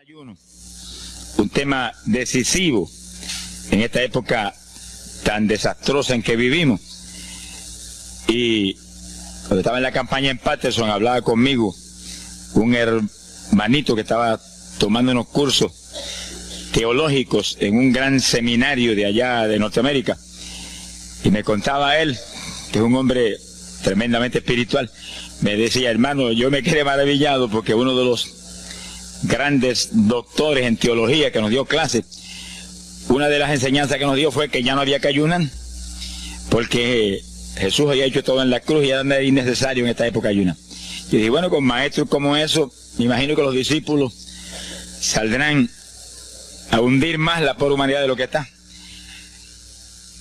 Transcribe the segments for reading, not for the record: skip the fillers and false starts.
ayuno, un tema decisivo en esta época tan desastrosa en que vivimos. Y cuando estaba en la campaña en Patterson, hablaba conmigo un hermanito que estaba tomando unos cursos teológicos en un gran seminario de allá de Norteamérica, y me contaba él, que es un hombre tremendamente espiritual, me decía: hermano, yo me quedé maravillado porque uno de los grandes doctores en teología que nos dio clase, una de las enseñanzas que nos dio fue que ya no había que ayunar, porque Jesús había hecho todo en la cruz y ya no era innecesario en esta época ayunar. Y dije, bueno, con maestros como eso, me imagino que los discípulos saldrán a hundir más la pobre humanidad de lo que está.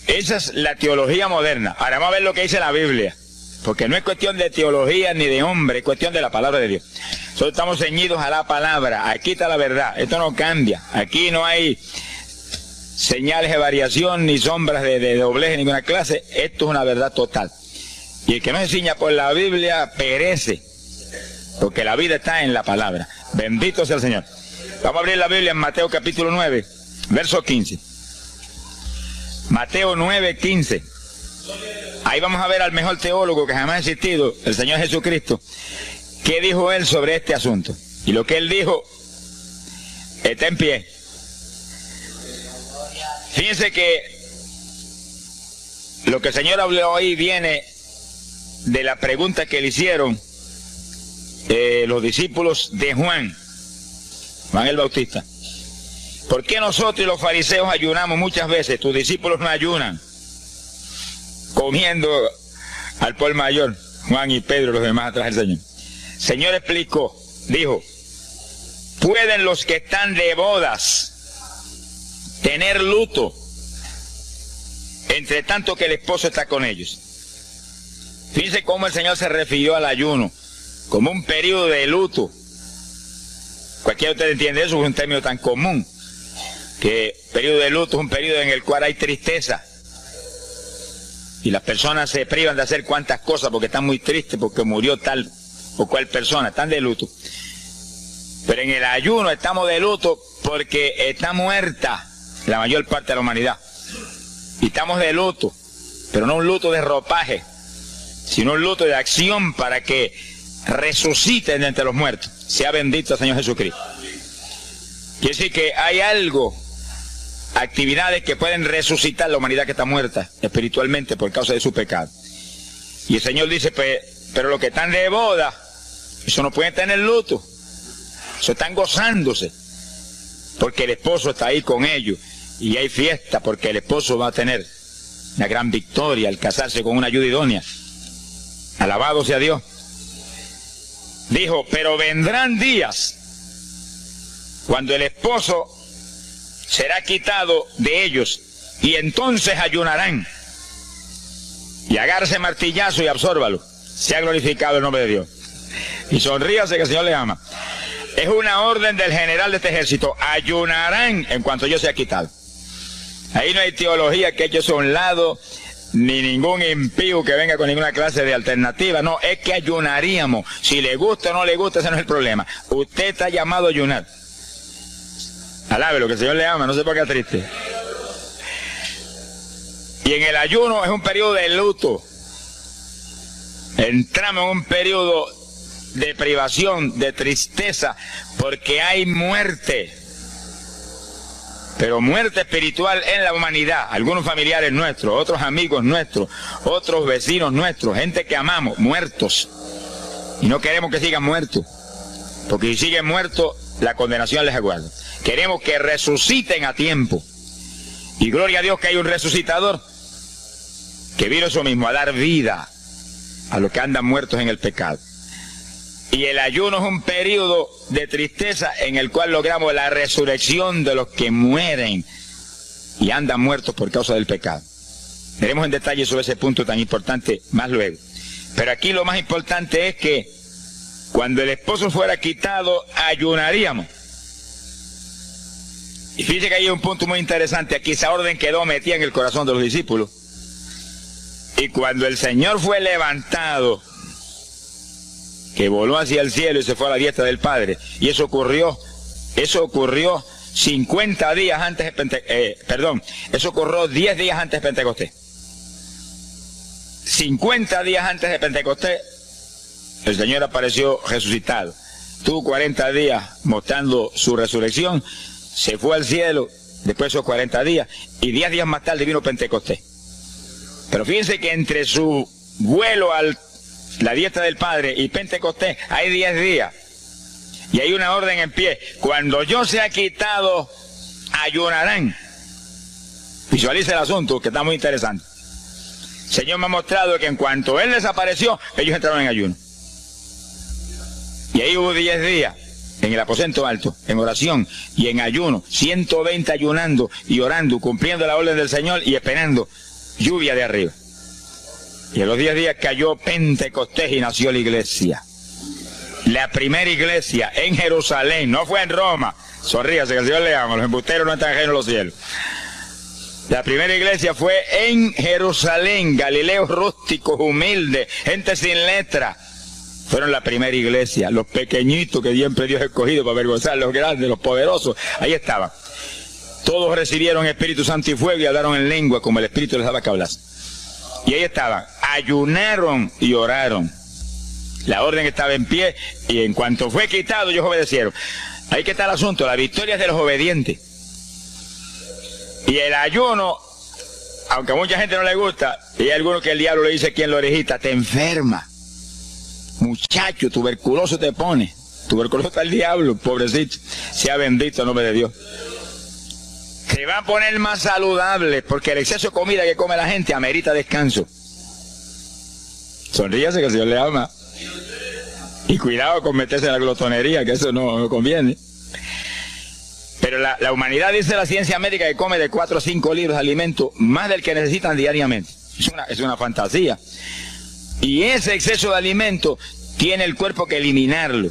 Esa es la teología moderna. Ahora vamos a ver lo que dice la Biblia, porque no es cuestión de teología ni de hombre, es cuestión de la palabra de Dios. Nosotros estamos ceñidos a la palabra, aquí está la verdad, esto no cambia, aquí no hay señales de variación ni sombras de doblez de ninguna clase, esto es una verdad total. Y el que no se ciña por la Biblia perece, porque la vida está en la palabra. Bendito sea el Señor. Vamos a abrir la Biblia en Mateo capítulo 9, verso 15. Mateo 9, 15. Ahí vamos a ver al mejor teólogo que jamás ha existido, el Señor Jesucristo. ¿Qué dijo él sobre este asunto? Y lo que él dijo está en pie. Fíjense que lo que el Señor habló ahí viene de la pregunta que le hicieron los discípulos de Juan el Bautista. ¿Por qué nosotros y los fariseos ayunamos muchas veces? Tus discípulos no ayunan, comiendo al por mayor, Juan y Pedro, los demás atrás del Señor. El Señor explicó, dijo: ¿pueden los que están de bodas tener luto entre tanto que el esposo está con ellos? Fíjense cómo el Señor se refirió al ayuno como un periodo de luto. Cualquiera de ustedes entiende eso, es un término tan común, que periodo de luto es un periodo en el cual hay tristeza y las personas se privan de hacer cuantas cosas porque están muy tristes porque murió tal o cual persona, están de luto. Pero en el ayuno estamos de luto porque está muerta la mayor parte de la humanidad, y estamos de luto, pero no un luto de ropaje, sino un luto de acción para que resuciten de entre los muertos. Sea bendito el Señor Jesucristo. Quiere decir que hay algo, actividades que pueden resucitar la humanidad que está muerta espiritualmente por causa de su pecado. Y el Señor dice, pero los que están de boda, eso no pueden tener luto, eso están gozándose, porque el esposo está ahí con ellos, y hay fiesta porque el esposo va a tener una gran victoria al casarse con una ayuda idónea. Alabado sea Dios. Dijo, pero vendrán días cuando el esposo será quitado de ellos, y entonces ayunarán. Y agárrese martillazo y absórbalo. Sea glorificado el nombre de Dios. Y sonríase que el Señor le ama. Es una orden del general de este ejército. Ayunarán en cuanto yo sea quitado. Ahí no hay teología que eche eso a un lado, ni ningún impío que venga con ninguna clase de alternativa. No, es que ayunaríamos. Si le gusta o no le gusta, ese no es el problema. Usted está llamado a ayunar. Alábelo, que el Señor le ama, no se ponga triste. Y en el ayuno es un periodo de luto. Entramos en un periodo de privación, de tristeza, porque hay muerte. Pero muerte espiritual en la humanidad. Algunos familiares nuestros, otros amigos nuestros, otros vecinos nuestros, gente que amamos, muertos. Y no queremos que sigan muertos, porque si siguen muertos, la condenación les aguarda. Queremos que resuciten a tiempo. Y gloria a Dios que hay un resucitador que vino eso mismo, a dar vida a los que andan muertos en el pecado. Y el ayuno es un periodo de tristeza en el cual logramos la resurrección de los que mueren y andan muertos por causa del pecado. Veremos en detalle sobre ese punto tan importante más luego. Pero aquí lo más importante es que cuando el esposo fuera quitado, ayunaríamos. Y fíjense que hay un punto muy interesante aquí. Esa orden quedó metida en el corazón de los discípulos. Y cuando el Señor fue levantado, que voló hacia el cielo y se fue a la diestra del Padre, y eso ocurrió Eso ocurrió 50 días antes de eso ocurrió 10 días antes de Pentecostés. 50 días antes de Pentecostés, el Señor apareció resucitado. Tuvo 40 días mostrando su resurrección, se fue al cielo después de esos 40 días, y 10 días más tarde vino Pentecostés. Pero fíjense que entre su vuelo a la diestra del Padre y Pentecostés hay 10 días. Y hay una orden en pie. Cuando yo sea quitado, ayunarán. Visualice el asunto, que está muy interesante. El Señor me ha mostrado que en cuanto Él desapareció, ellos entraron en ayuno. Y ahí hubo 10 días en el aposento alto, en oración y en ayuno. 120 ayunando y orando, cumpliendo la orden del Señor y esperando lluvia de arriba. Y en los 10 días cayó Pentecostés y nació la iglesia. La primera iglesia en Jerusalén, no fue en Roma. Sonríase, que el Señor le ama, los embusteros no están ajenos a los cielos. La primera iglesia fue en Jerusalén, Galileos rústicos, humildes, gente sin letra. Fueron la primera iglesia, los pequeñitos que siempre Dios ha escogido para avergonzar a los grandes, los poderosos, ahí estaban. Todos recibieron Espíritu Santo y fuego y hablaron en lengua como el Espíritu les daba que hablasen. Y ahí estaban, ayunaron y oraron. La orden estaba en pie y en cuanto fue quitado ellos obedecieron. Ahí que está el asunto, la victoria es de los obedientes. Y el ayuno, aunque a mucha gente no le gusta, y hay algunos que el diablo le dice aquí en la orejita, te enferma. Muchacho, tuberculoso te pone. Tuberculoso está el diablo, pobrecito. Sea bendito el nombre de Dios. Se va a poner más saludable porque el exceso de comida que come la gente amerita descanso. Sonríase que el Señor le ama. Y cuidado con meterse en la glotonería, que eso no conviene. Pero la humanidad, dice la ciencia médica, que come de 4 a 5 libros de alimento, más del que necesitan diariamente. Es una fantasía. Y ese exceso de alimento tiene el cuerpo que eliminarlo.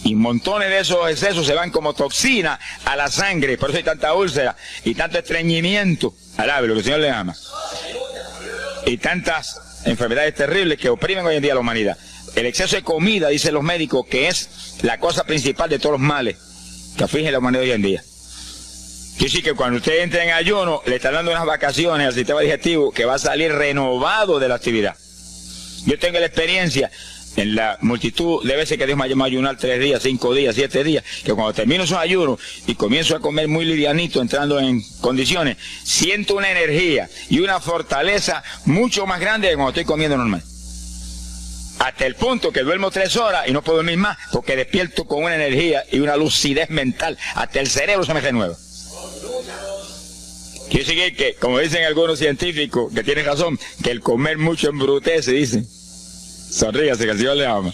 Y montones de esos excesos se van como toxina a la sangre. Por eso hay tanta úlcera y tanto estreñimiento. Alabe lo que el Señor le ama. Y tantas enfermedades terribles que oprimen hoy en día a la humanidad. El exceso de comida, dicen los médicos, que es la cosa principal de todos los males que afligen la humanidad hoy en día. Quiere decir que cuando usted entra en ayuno, le está dando unas vacaciones al sistema digestivo que va a salir renovado de la actividad. Yo tengo la experiencia en la multitud de veces que Dios me ha llamado a ayunar 3 días, 5 días, 7 días, que cuando termino esos ayunos y comienzo a comer muy livianito, entrando en condiciones, siento una energía y una fortaleza mucho más grande que cuando estoy comiendo normal. Hasta el punto que duermo 3 horas y no puedo dormir más, porque despierto con una energía y una lucidez mental. Hasta el cerebro se me renueva. Quiere decir que, como dicen algunos científicos, que tienen razón, que el comer mucho embrutece, dicen. Sonríase, que el Señor le ama.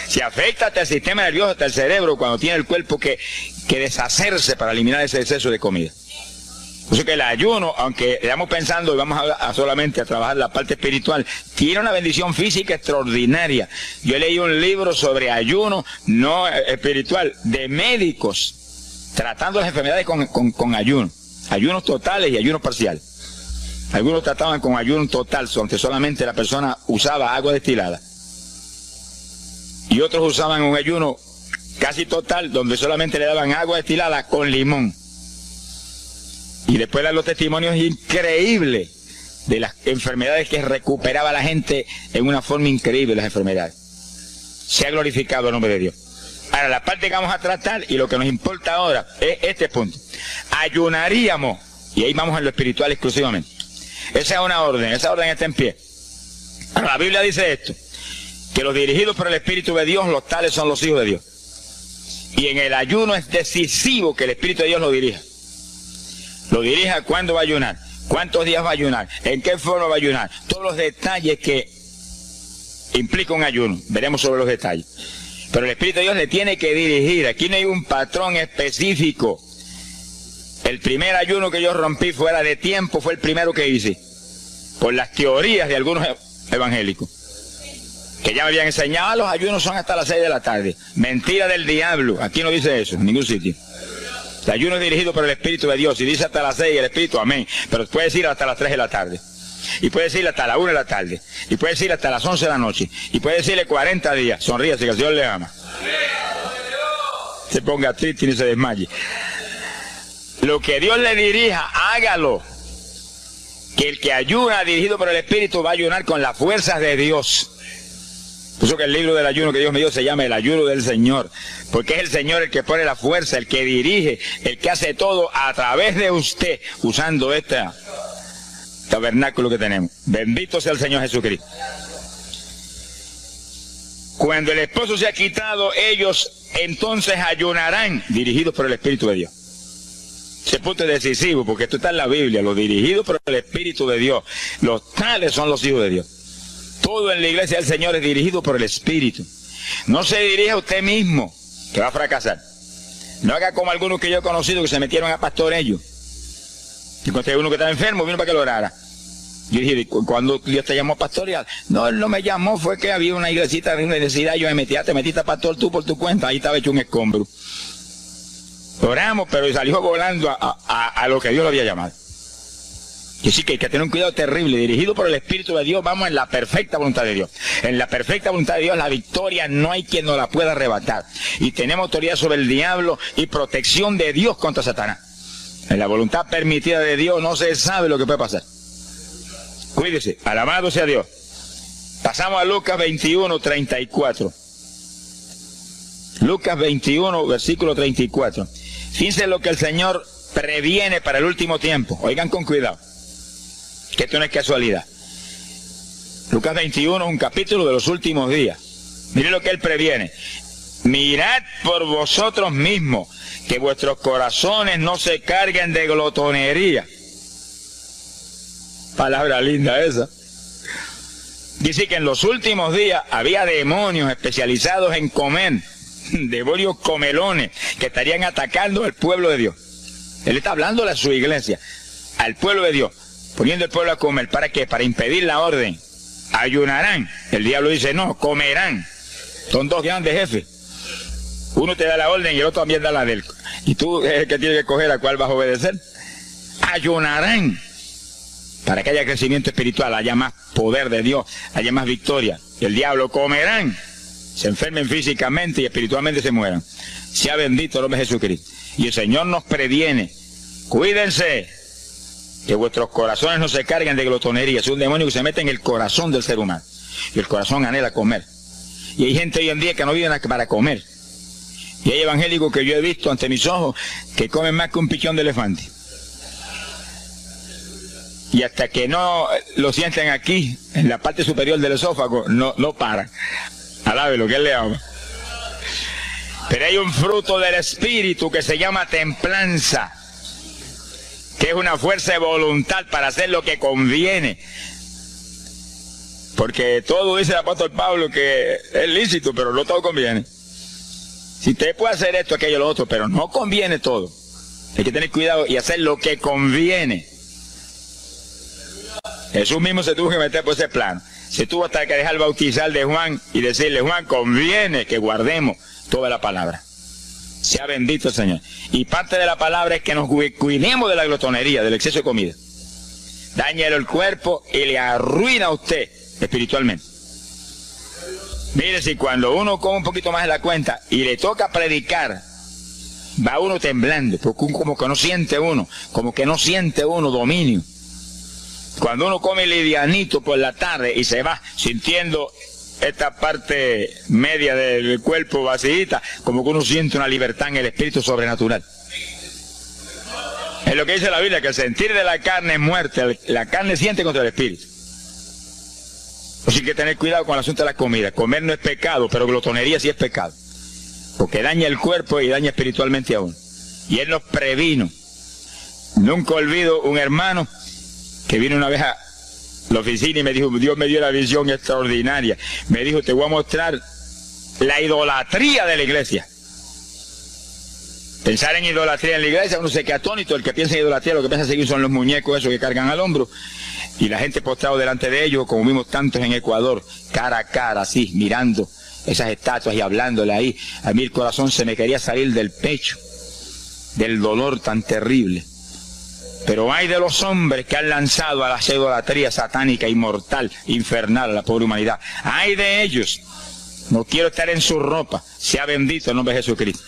Se afecta hasta el sistema nervioso, hasta el cerebro, cuando tiene el cuerpo que deshacerse para eliminar ese exceso de comida. Por eso que el ayuno, aunque estamos pensando y vamos solamente a trabajar la parte espiritual, tiene una bendición física extraordinaria. Yo leí un libro sobre ayuno, no espiritual, de médicos, tratando las enfermedades con ayuno. Ayunos totales y ayunos parciales. Algunos trataban con ayuno total, donde solamente la persona usaba agua destilada. Y otros usaban un ayuno casi total, donde solamente le daban agua destilada con limón. Y después dan los testimonios increíbles de las enfermedades que recuperaba la gente en una forma increíble, las enfermedades. Se ha glorificado el nombre de Dios. Ahora, la parte que vamos a tratar y lo que nos importa ahora es este punto. Ayunaríamos, y ahí vamos en lo espiritual exclusivamente. Esa es una orden, esa orden está en pie. Ahora, la Biblia dice esto, que los dirigidos por el Espíritu de Dios, los tales son los hijos de Dios. Y en el ayuno es decisivo que el Espíritu de Dios lo dirija. Lo dirija cuándo va a ayunar, cuántos días va a ayunar, en qué forma va a ayunar, todos los detalles que implica un ayuno, veremos sobre los detalles. Pero el Espíritu de Dios le tiene que dirigir, aquí no hay un patrón específico. El primer ayuno que yo rompí fuera de tiempo fue el primero que hice, por las teorías de algunos evangélicos, que ya me habían enseñado, los ayunos son hasta las 6 de la tarde. Mentira del diablo, aquí no dice eso, en ningún sitio. El ayuno es dirigido por el Espíritu de Dios, y dice hasta las 6 el Espíritu, amén, pero puede decir hasta las 3 de la tarde, y puede decir hasta las 1 de la tarde, y puede decir hasta las 11 de la noche, y puede decirle 40 días, sonríase que el Señor le ama. se ponga triste ni se desmaye. Lo que Dios le dirija, hágalo. Que el que ayuna dirigido por el Espíritu va a ayunar con las fuerzas de Dios. Por eso que el libro del ayuno que Dios me dio se llama el ayuno del Señor. Porque es el Señor el que pone la fuerza, el que dirige, el que hace todo a través de usted, usando este tabernáculo que tenemos. Bendito sea el Señor Jesucristo. Cuando el esposo se ha quitado, ellos entonces ayunarán, dirigidos por el Espíritu de Dios. Ese punto es decisivo, porque esto está en la Biblia, los dirigidos por el Espíritu de Dios. Los tales son los hijos de Dios. Todo en la iglesia del Señor es dirigido por el Espíritu. No se dirija a usted mismo, que va a fracasar. No haga como algunos que yo he conocido que se metieron a pastor ellos. Y cuando uno que estaba enfermo, vino para que lo orara. Yo dije, cuando Dios te llamó a pastorear, no, Él no me llamó, fue que había una iglesita de una necesidad, yo me metí, te metiste a pastor tú por tu cuenta, ahí estaba hecho un escombro. Oramos, pero salió volando a lo que Dios lo había llamado. Y sí que hay que tener un cuidado terrible, dirigido por el Espíritu de Dios, vamos en la perfecta voluntad de Dios. En la perfecta voluntad de Dios, la victoria no hay quien nos la pueda arrebatar. Y tenemos autoridad sobre el diablo y protección de Dios contra Satanás. En la voluntad permitida de Dios no se sabe lo que puede pasar. Cuídese, alabado sea Dios. Pasamos a Lucas 21, 34. Lucas 21, versículo 34. Fíjense lo que el Señor previene para el último tiempo. Oigan con cuidado, que esto no es casualidad. Lucas 21 es un capítulo de los últimos días. Miren lo que Él previene. Mirad por vosotros mismos, que vuestros corazones no se carguen de glotonería. Palabra linda esa. Dice que en los últimos días había demonios especializados en comer, demonios comelones, que estarían atacando al pueblo de Dios. Él está hablando a su iglesia, al pueblo de Dios, poniendo el pueblo a comer. ¿Para qué? Para impedir la orden. Ayunarán. El diablo dice, no, comerán. Son dos grandes jefes. Uno te da la orden y el otro también da la del. Y tú es el que tiene que escoger a cuál vas a obedecer. Ayunarán. Para que haya crecimiento espiritual, haya más poder de Dios, haya más victoria. El diablo comerán, se enfermen físicamente y espiritualmente se mueran. Sea bendito el nombre de Jesucristo. Y el Señor nos previene, cuídense, que vuestros corazones no se carguen de glotonería. Es un demonio que se mete en el corazón del ser humano. Y el corazón anhela comer. Y hay gente hoy en día que no vive para comer. Y hay evangélicos que yo he visto ante mis ojos que comen más que un pichón de elefante. Y hasta que no lo sienten aquí, en la parte superior del esófago, no paran. Alabe lo que Él le ama. Pero hay un fruto del Espíritu que se llama templanza, que es una fuerza de voluntad para hacer lo que conviene. Porque todo dice el apóstol Pablo que es lícito, pero no todo conviene. Si usted puede hacer esto, aquello, lo otro, pero no conviene todo. Hay que tener cuidado y hacer lo que conviene. Jesús mismo se tuvo que meter por ese plano. Se tuvo hasta que dejar bautizar de Juan y decirle, Juan, conviene que guardemos toda la palabra. Sea bendito el Señor. Y parte de la palabra es que nos cuidemos de la glotonería, del exceso de comida. Dáñelo el cuerpo y le arruina a usted espiritualmente. Mire, si cuando uno come un poquito más de la cuenta y le toca predicar, va uno temblando, porque como que no siente uno dominio. Cuando uno come livianito por la tarde y se va sintiendo esta parte media del cuerpo vacíita, como que uno siente una libertad en el espíritu sobrenatural. Es lo que dice la Biblia, que el sentir de la carne es muerte, la carne siente contra el espíritu. Así que hay que tener cuidado con el asunto de la comida. Comer no es pecado, pero glotonería sí es pecado, porque daña el cuerpo y daña espiritualmente a uno. Y Él nos previno. Nunca olvido un hermano que vino una vez a la oficina y me dijo, Dios me dio la visión extraordinaria. Me dijo, te voy a mostrar la idolatría de la iglesia. Pensar en idolatría en la iglesia, uno se queda atónito. El que piensa en idolatría, lo que piensa seguir son los muñecos esos que cargan al hombro. Y la gente postrado delante de ellos, como vimos tantos en Ecuador, cara a cara, así, mirando esas estatuas y hablándole ahí. A mí el corazón se me quería salir del pecho, del dolor tan terrible. Pero hay de los hombres que han lanzado a la idolatría satánica, inmortal, infernal a la pobre humanidad. Hay de ellos. No quiero estar en su ropa. Sea bendito el nombre de Jesucristo.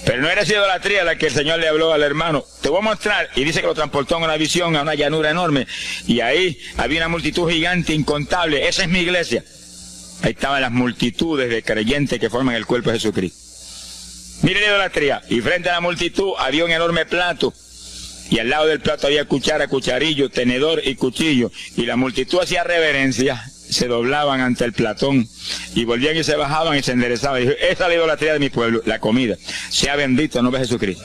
Pero no era esa idolatría la que el Señor le habló al hermano. Te voy a mostrar. Y dice que lo transportó en una visión a una llanura enorme. Y ahí había una multitud gigante, incontable. Esa es mi iglesia. Ahí estaban las multitudes de creyentes que forman el cuerpo de Jesucristo. Mire la idolatría. Y frente a la multitud había un enorme plato. Y al lado del plato había cuchara, cucharillo, tenedor y cuchillo. Y la multitud hacía reverencia. Se doblaban ante el platón. Y volvían y se bajaban y se enderezaban. Y dijo, esa es la idolatría de mi pueblo, la comida. Sea bendito el nombre de Jesucristo.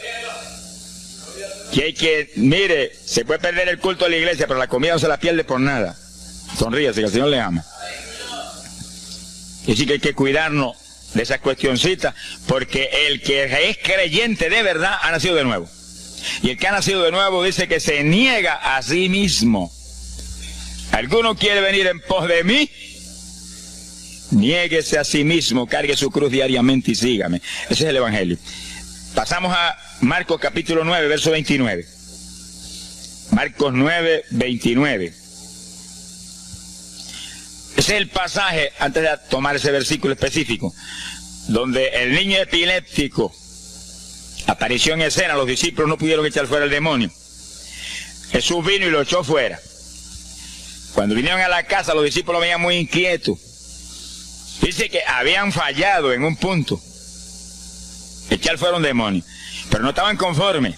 Que hay que, mire, se puede perder el culto de la iglesia, pero la comida no se la pierde por nada. Sonríase, que el Señor le ama. Y sí que hay que cuidarnos de esas cuestioncitas, porque el que es creyente de verdad ha nacido de nuevo. Y el que ha nacido de nuevo dice que se niega a sí mismo. ¿Alguno quiere venir en pos de mí? Niéguese a sí mismo, cargue su cruz diariamente y sígame. Ese es el Evangelio. Pasamos a Marcos capítulo 9, verso 29. Marcos 9, 29. Ese es el pasaje, antes de tomar ese versículo específico, donde el niño epiléptico apareció en escena. Los discípulos no pudieron echar fuera el demonio. Jesús vino y lo echó fuera. Cuando vinieron a la casa, los discípulos venían muy inquietos. Dice que habían fallado en un punto. Echar fuera un demonio. Pero no estaban conformes.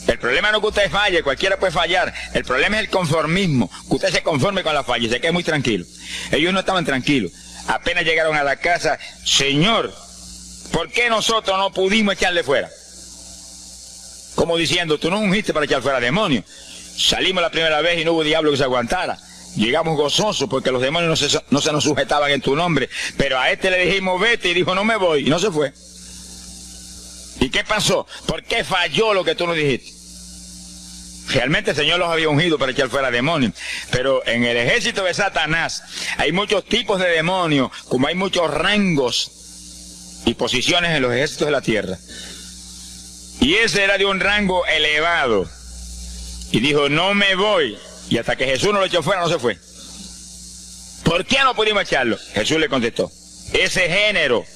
El problema no es que usted falle, cualquiera puede fallar. El problema es el conformismo, que usted se conforme con la falla y se quede muy tranquilo. Ellos no estaban tranquilos. Apenas llegaron a la casa, Señor, ¿por qué nosotros no pudimos echarle fuera? Como diciendo, tú no ungiste para echar fuera demonios. Salimos la primera vez y no hubo diablo que se aguantara. Llegamos gozosos porque los demonios no se nos sujetaban en tu nombre. Pero a este le dijimos, vete, y dijo, no me voy, y no se fue. ¿Y qué pasó? ¿Por qué falló lo que tú nos dijiste? Realmente el Señor los había ungido para echar fuera demonios. Pero en el ejército de Satanás hay muchos tipos de demonios, como hay muchos rangos y posiciones en los ejércitos de la tierra. Y ese era de un rango elevado. Y dijo, no me voy. Y hasta que Jesús no lo echó fuera, no se fue. ¿Por qué no pudimos echarlo? Jesús le contestó, ese género,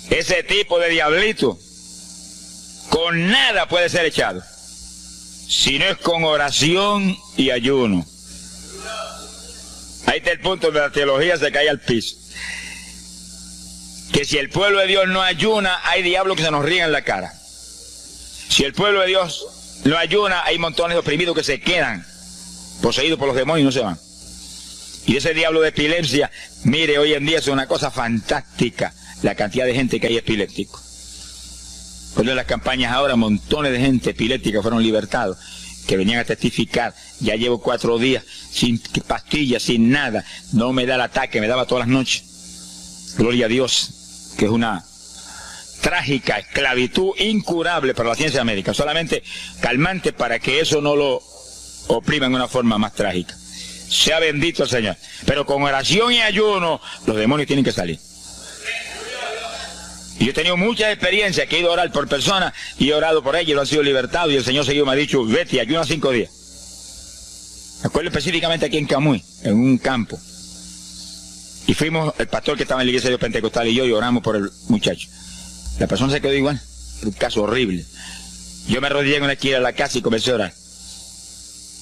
ese tipo de diablito, con nada puede ser echado, si no es con oración y ayuno. Ahí está el punto donde la teología se cae al piso. Que si el pueblo de Dios no ayuna, hay diablos que se nos ríen en la cara. Si el pueblo de Dios no ayuna, hay montones de oprimidos que se quedan poseídos por los demonios y no se van. Y ese diablo de epilepsia, mire, hoy en día es una cosa fantástica la cantidad de gente que hay epiléptico. Por las campañas ahora, montones de gente epiléptica fueron libertados, que venían a testificar. Ya llevo 4 días sin pastillas, sin nada. No me da el ataque, me daba todas las noches. Gloria a Dios, que es una trágica esclavitud incurable para la ciencia médica. Solamente calmante para que eso no lo oprima en una forma más trágica. Sea bendito el Señor. Pero con oración y ayuno, los demonios tienen que salir. Y yo he tenido muchas experiencias que he ido a orar por personas y he orado por ellos y lo han sido libertados y el Señor seguido me ha dicho, vete, ayuna 5 días. Me acuerdo específicamente aquí en Camuy, en un campo. Y fuimos, el pastor que estaba en la iglesia de Pentecostal y yo, y oramos por el muchacho. La persona se quedó igual, un caso horrible. Yo me arrodillé en una esquina de la casa y comencé a orar.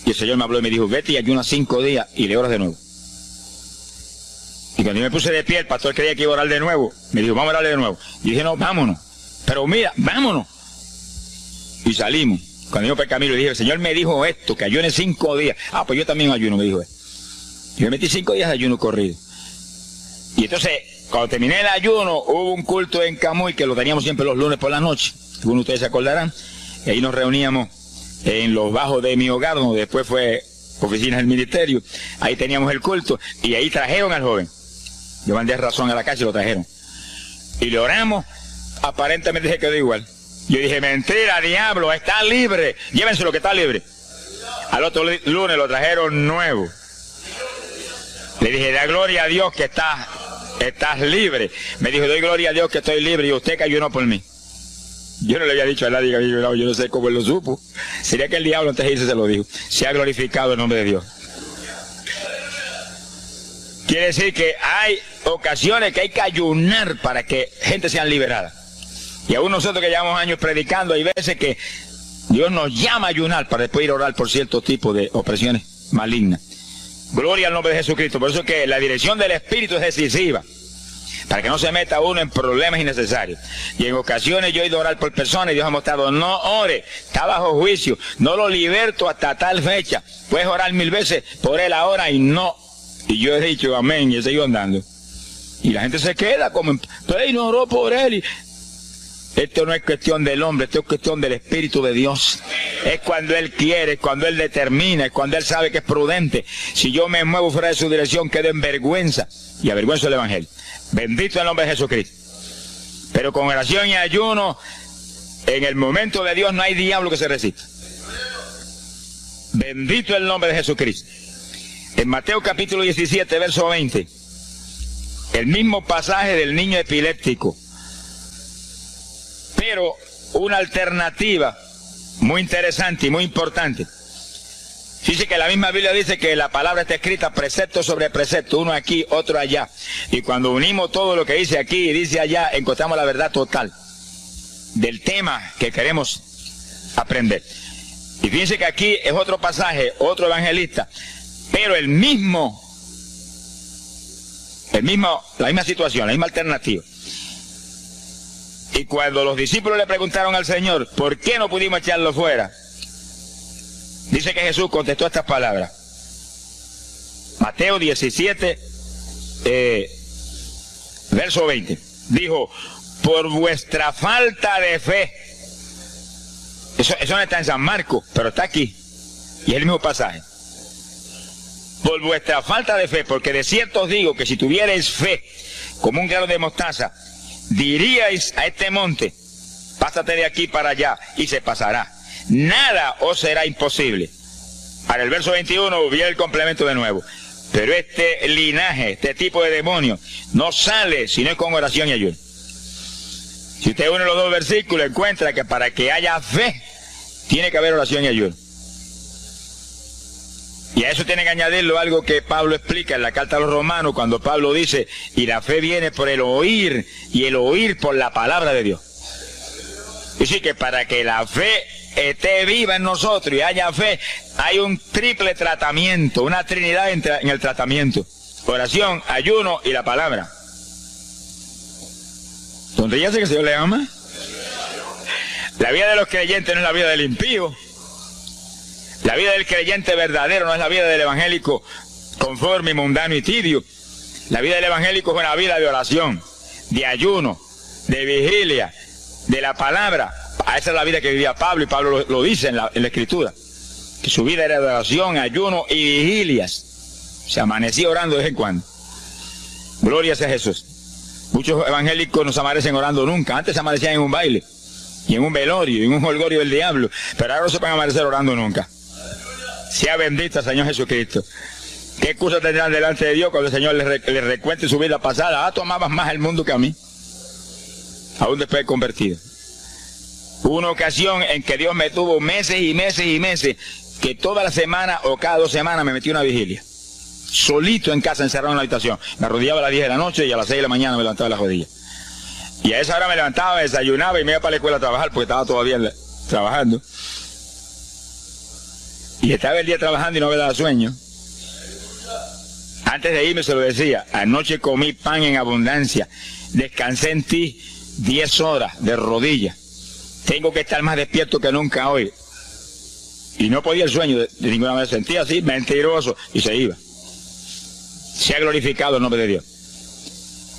Y el Señor me habló y me dijo, vete y ayuna 5 días y le oras de nuevo. Y cuando yo me puse de pie, el pastor creía que iba a orar de nuevo. Me dijo, vamos a orarle de nuevo. Y dije, no, vámonos. Pero mira, vámonos. Y salimos. Cuando yo por el camino le dije, el Señor me dijo esto, que ayune 5 días. Ah, pues yo también ayuno, me dijo él. Y me metí 5 días de ayuno corrido. Y entonces, cuando terminé el ayuno, hubo un culto en Camuy, que lo teníamos siempre los lunes por la noche. Algunos de ustedes se acordarán. Y ahí nos reuníamos en los bajos de mi hogar, donde después fue oficinas del ministerio. Ahí teníamos el culto. Y ahí trajeron al joven. Yo mandé razón a la casa y lo trajeron. Y le oramos, aparentemente se quedó igual. Yo dije, mentira, diablo, está libre. Llévenselo que está libre. Al otro lunes lo trajeron nuevo. Le dije, da gloria a Dios que estás libre. Me dijo, doy gloria a Dios que estoy libre y usted que ayunó por mí. Yo no le había dicho a nadie que había ayunado, yo no sé cómo él lo supo. Sería que el diablo antes de irse se lo dijo. Se ha glorificado el nombre de Dios. Quiere decir que hay ocasiones que hay que ayunar para que gente sea liberada. Y aún nosotros que llevamos años predicando, hay veces que Dios nos llama a ayunar para después ir a orar por ciertos tipos de opresiones malignas. Gloria al nombre de Jesucristo. Por eso es que la dirección del Espíritu es decisiva, para que no se meta uno en problemas innecesarios. Y en ocasiones yo he ido a orar por personas y Dios ha mostrado, no ore, está bajo juicio, no lo liberto hasta tal fecha. Puedes orar 1000 veces por él ahora y no. Y yo he dicho amén y he seguido andando. Y la gente se queda como, pero no oró por él. Y esto no es cuestión del hombre, esto es cuestión del Espíritu de Dios. Es cuando Él quiere, es cuando Él determina, es cuando Él sabe que es prudente. Si yo me muevo fuera de su dirección, quedo en vergüenza y avergüenzo el Evangelio. Bendito el nombre de Jesucristo. Pero con oración y ayuno, en el momento de Dios no hay diablo que se resista. Bendito el nombre de Jesucristo. En Mateo capítulo 17, verso 20, el mismo pasaje del niño epiléptico, pero una alternativa muy interesante y muy importante. Dice que la misma Biblia dice que la palabra está escrita precepto sobre precepto, uno aquí, otro allá. Y cuando unimos todo lo que dice aquí y dice allá, encontramos la verdad total del tema que queremos aprender. Y fíjense que aquí es otro pasaje, otro evangelista, pero la misma situación, la misma alternativa. Y cuando los discípulos le preguntaron al Señor, ¿por qué no pudimos echarlo fuera? Dice que Jesús contestó estas palabras. Mateo 17, verso 20. Dijo, por vuestra falta de fe. Eso no está en San Marcos, pero está aquí. Y es el mismo pasaje. Por vuestra falta de fe, porque de cierto os digo que si tuvierais fe como un grano de mostaza, diríais a este monte, pásate de aquí para allá, y se pasará. Nada os será imposible. Para el verso 21 viene el complemento de nuevo. Pero este linaje, este tipo de demonio, no sale si no es con oración y ayuno. Si usted une los dos versículos, encuentra que para que haya fe, tiene que haber oración y ayuno. Y a eso tiene que añadirlo algo que Pablo explica en la carta a los Romanos, cuando Pablo dice, y la fe viene por el oír, y el oír por la palabra de Dios. Es decir, que para que la fe esté viva en nosotros y haya fe, hay un triple tratamiento, una trinidad en el tratamiento: oración, ayuno y la palabra. Sonríase que el Señor le ama. La vida de los creyentes no es la vida del impío. La vida del creyente verdadero no es la vida del evangélico conforme, mundano y tibio. La vida del evangélico es una vida de oración, de ayuno, de vigilia, de la palabra. Esa es la vida que vivía Pablo, y Pablo lo dice en la Escritura, que su vida era de oración, ayuno y vigilias. Se amanecía orando de vez en cuando. Gloria sea Jesús. Muchos evangélicos no se amanecen orando nunca. Antes se amanecían en un baile, y en un velorio, y en un holgorio del diablo, pero ahora no se pueden amanecer orando nunca. Sea bendito el Señor Jesucristo. ¿Qué excusa tendrán delante de Dios cuando el Señor les recuente su vida pasada? Ah, tú amabas más el mundo que a mí, aún después de convertido. Hubo una ocasión en que Dios me tuvo meses y meses y meses, que toda la semana o cada 2 semanas me metí una vigilia. Solito en casa, encerrado en la habitación. Me arrodillaba a las 10 de la noche y a las 6 de la mañana me levantaba las rodillas. Y a esa hora me levantaba, desayunaba y me iba para la escuela a trabajar, porque estaba todavía trabajando. Y estaba el día trabajando y no me daba sueño. Antes de irme se lo decía, anoche comí pan en abundancia, descansé en ti 10 horas de rodillas. Tengo que estar más despierto que nunca hoy. Y no podía el sueño de ninguna manera. Sentía así, mentiroso, y se iba. Se ha glorificado el nombre de Dios.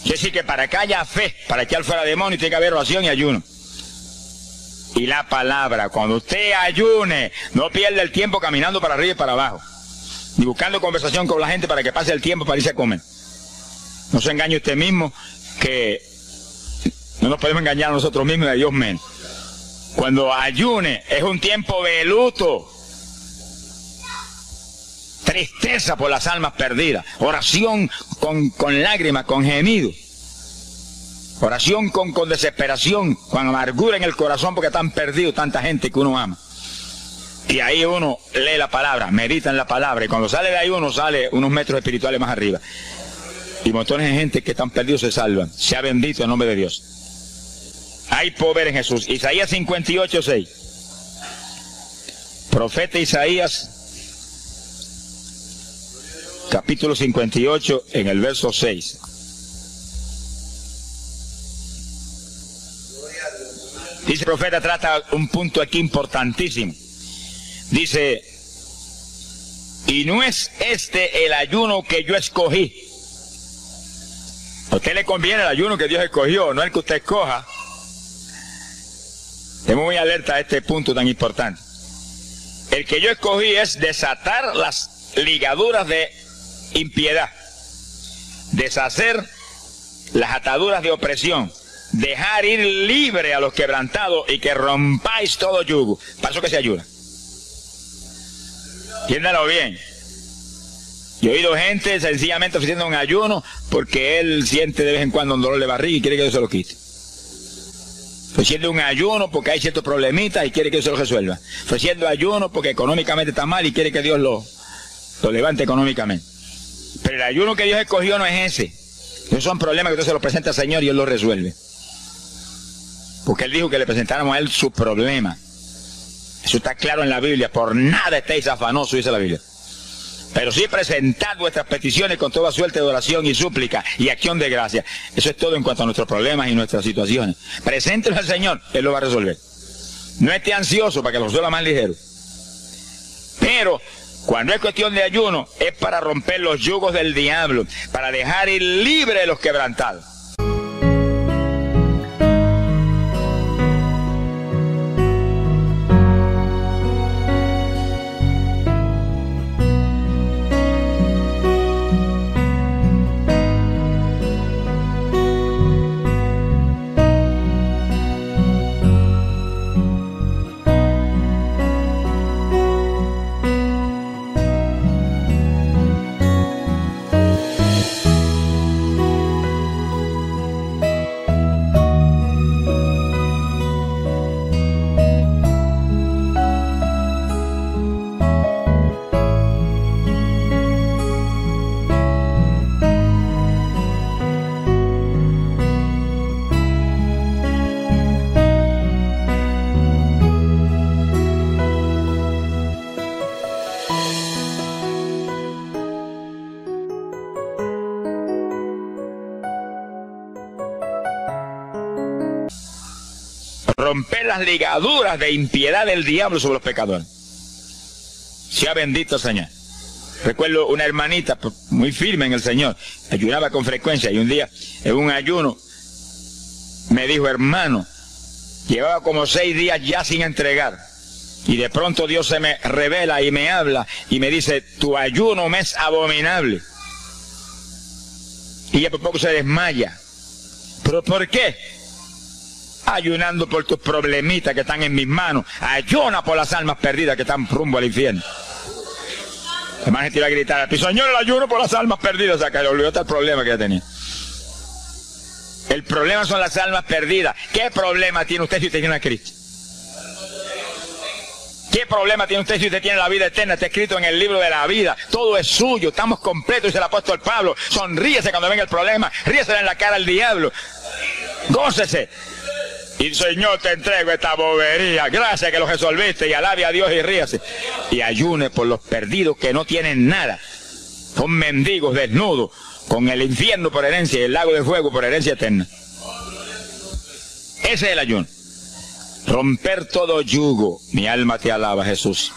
Es decir, que para que haya fe, para echar fuera demonios, tiene que haber oración y ayuno. Y la palabra, cuando usted ayune, no pierda el tiempo caminando para arriba y para abajo, ni buscando conversación con la gente para que pase el tiempo para irse a comer. No se engañe usted mismo, que no nos podemos engañar a nosotros mismos y a Dios menos. Cuando ayune es un tiempo de luto, tristeza por las almas perdidas, oración con lágrimas, con gemidos, oración con desesperación, con amargura en el corazón porque están perdidos tanta gente que uno ama. Y ahí uno lee la palabra, medita en la palabra, y cuando sale de ahí uno sale unos metros espirituales más arriba. Y montones de gente que están perdidos se salvan. Sea bendito el nombre de Dios. Hay poder en Jesús. Isaías 58:6. Profeta Isaías, capítulo 58, en el verso 6. Dice el profeta, trata un punto aquí importantísimo. Dice, y no es este el ayuno que yo escogí. A usted le conviene el ayuno que Dios escogió, no el que usted escoja. Estemos muy alerta a este punto tan importante. El que yo escogí es desatar las ligaduras de impiedad, deshacer las ataduras de opresión, dejar ir libre a los quebrantados y que rompáis todo yugo. Para eso que se ayuda. Entiéndalo bien. Yo he oído gente sencillamente ofreciendo un ayuno porque él siente de vez en cuando un dolor de barriga y quiere que Dios se lo quite. Ofreciendo un ayuno porque hay ciertos problemitas y quiere que Dios se lo resuelva. Ofreciendo ayuno porque económicamente está mal y quiere que Dios lo levante económicamente. Pero el ayuno que Dios escogió no es ese. Esos son problemas que Dios se los presenta al Señor y Él los resuelve. Porque Él dijo que le presentáramos a Él su problema. Eso está claro en la Biblia. Por nada estéis afanosos, dice la Biblia. Pero sí presentad vuestras peticiones con toda suerte de oración y súplica y acción de gracia. Eso es todo en cuanto a nuestros problemas y nuestras situaciones. Preséntelo al Señor, Él lo va a resolver. No esté ansioso para que lo resuelva más ligero. Pero cuando es cuestión de ayuno, es para romper los yugos del diablo, para dejar ir libre a los quebrantados. Romper las ligaduras de impiedad del diablo sobre los pecadores. Sea bendito el Señor. Recuerdo una hermanita muy firme en el Señor, ayunaba con frecuencia y un día en un ayuno me dijo, hermano, llevaba como 6 días ya sin entregar y de pronto Dios se me revela y me habla y me dice, tu ayuno me es abominable. Y ella por poco se desmaya. ¿Pero por qué? Ayunando por tus problemitas que están en mis manos. Ayuna por las almas perdidas que están rumbo al infierno. Además gente iba a gritar, Señor, el ayuno por las almas perdidas. O sea, que le olvidó hasta el problema que ya tenía. El problema son las almas perdidas. ¿Qué problema tiene usted si usted tiene a Cristo? ¿Qué problema tiene usted si usted tiene la vida eterna? Está escrito en el libro de la vida. Todo es suyo. Estamos completos, dice el apóstol Pablo. Sonríese cuando venga el problema. Ríese en la cara al diablo. Gócese. Y Señor, te entrego esta bobería. Gracias que lo resolviste. Y alabe a Dios y ríase. Y ayune por los perdidos que no tienen nada. Son mendigos desnudos, con el infierno por herencia y el lago de fuego por herencia eterna. Ese es el ayuno. Romper todo yugo. Mi alma te alaba, Jesús.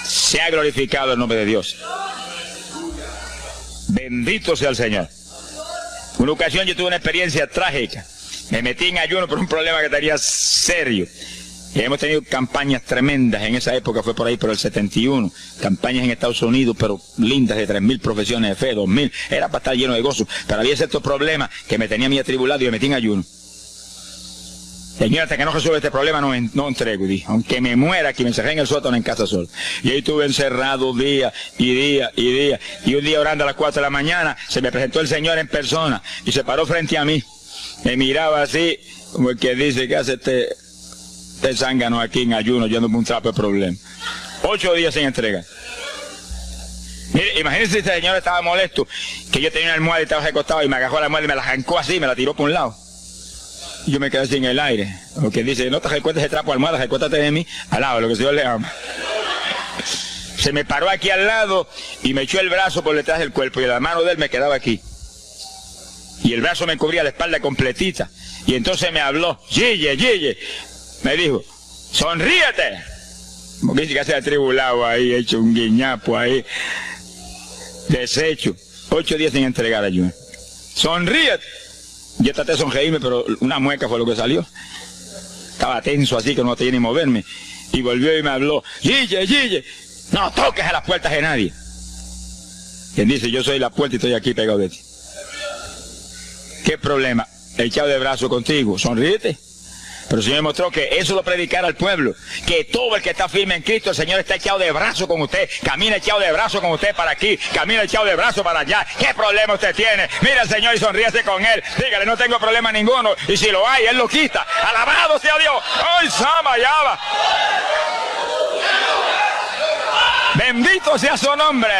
Sea glorificado el nombre de Dios. Bendito sea el Señor. Una ocasión yo tuve una experiencia trágica. Me metí en ayuno por un problema que tenía serio. Y hemos tenido campañas tremendas. En esa época fue por ahí por el 71. Campañas en Estados Unidos, pero lindas, de 3.000 profesiones de fe, 2.000. Era para estar lleno de gozo. Pero había ciertos problemas que me tenía a mí atribulado y me metí en ayuno. Señor, hasta que no resuelva este problema no entrego. Y dije, aunque me muera aquí, me encerré en el sótano en casa solo. Y ahí estuve encerrado día y día y día. Y un día orando a las 4 de la mañana, se me presentó el Señor en persona y se paró frente a mí. Me miraba así, como el que dice, ¿qué hace este zángano aquí en ayuno, yéndome un trapo de problema? 8 días sin entrega. Mire, imagínense si este señor estaba molesto, que yo tenía una almohada y estaba recostado y me agarró la almohada y me la arrancó así, me la tiró por un lado. Y yo me quedé sin el aire. O quien dice, no te recuerdes de trapo almohada, recuérdate de mí. Alaba lo que el Señor le ama. Se me paró aquí al lado y me echó el brazo por detrás del cuerpo y la mano de él me quedaba aquí. Y el brazo me cubría la espalda completita. Y entonces me habló, Gille, Gille. Me dijo, sonríete. Porque dice que se ha atribulado ahí, hecho un guiñapo ahí. Deshecho. 8 días sin entregar ayuno. Sonríete. Yo traté de sonreírme, pero una mueca fue lo que salió. Estaba tenso así que no tenía ni moverme. Y volvió y me habló, Gille, Gille. No toques a las puertas de nadie. Quien dice, yo soy la puerta y estoy aquí pegado de ti. ¿Qué problema? Echado de brazo contigo, sonríete. Pero el Señor me mostró que eso lo predicara al pueblo. Que todo el que está firme en Cristo, el Señor está echado de brazo con usted. Camina echado de brazo con usted para aquí. Camina echado de brazo para allá. ¿Qué problema usted tiene? Mira al Señor y sonríese con Él. Dígale, no tengo problema ninguno. Y si lo hay, Él lo quita. Alabado sea Dios. ¡Ay, Sama, ya va! Bendito sea su nombre.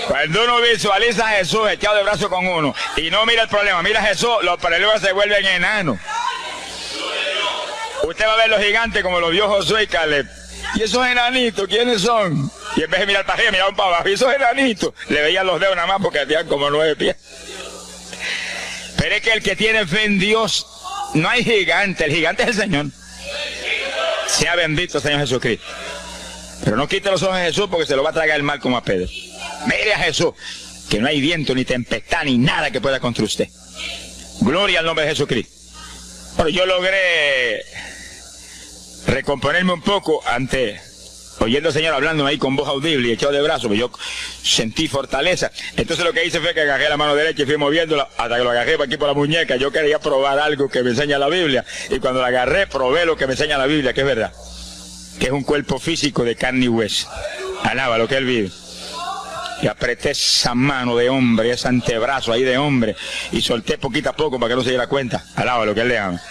Cuando uno visualiza a Jesús echado de brazo con uno y no mira el problema, mira a Jesús, los problemas se vuelven enanos. Usted va a ver los gigantes como los vio Josué y Caleb. ¿Y esos enanitos quiénes son? Y en vez de mirar para arriba, miraban para abajo. ¿Y esos enanitos? Le veían los dedos nada más porque hacían como 9 pies. Pero es que el que tiene fe en Dios, no hay gigante, el gigante es el Señor. Sea bendito Señor Jesucristo. Pero no quite los ojos de Jesús porque se lo va a tragar el mal como a Pedro. Mire a Jesús, que no hay viento, ni tempestad, ni nada que pueda contra usted. Gloria al nombre de Jesucristo. Bueno, yo logré recomponerme un poco oyendo al Señor hablando ahí con voz audible y echado de brazos, yo sentí fortaleza. Entonces lo que hice fue que agarré la mano derecha y fui moviéndola hasta que lo agarré por aquí por la muñeca. Yo quería probar algo que me enseña la Biblia y cuando la agarré probé lo que me enseña la Biblia, que es verdad, que es un cuerpo físico de carne y hueso. Alaba lo que Él vive. Y apreté esa mano de hombre, ese antebrazo ahí de hombre, y solté poquito a poco para que no se diera cuenta. Alaba lo que Él le ama.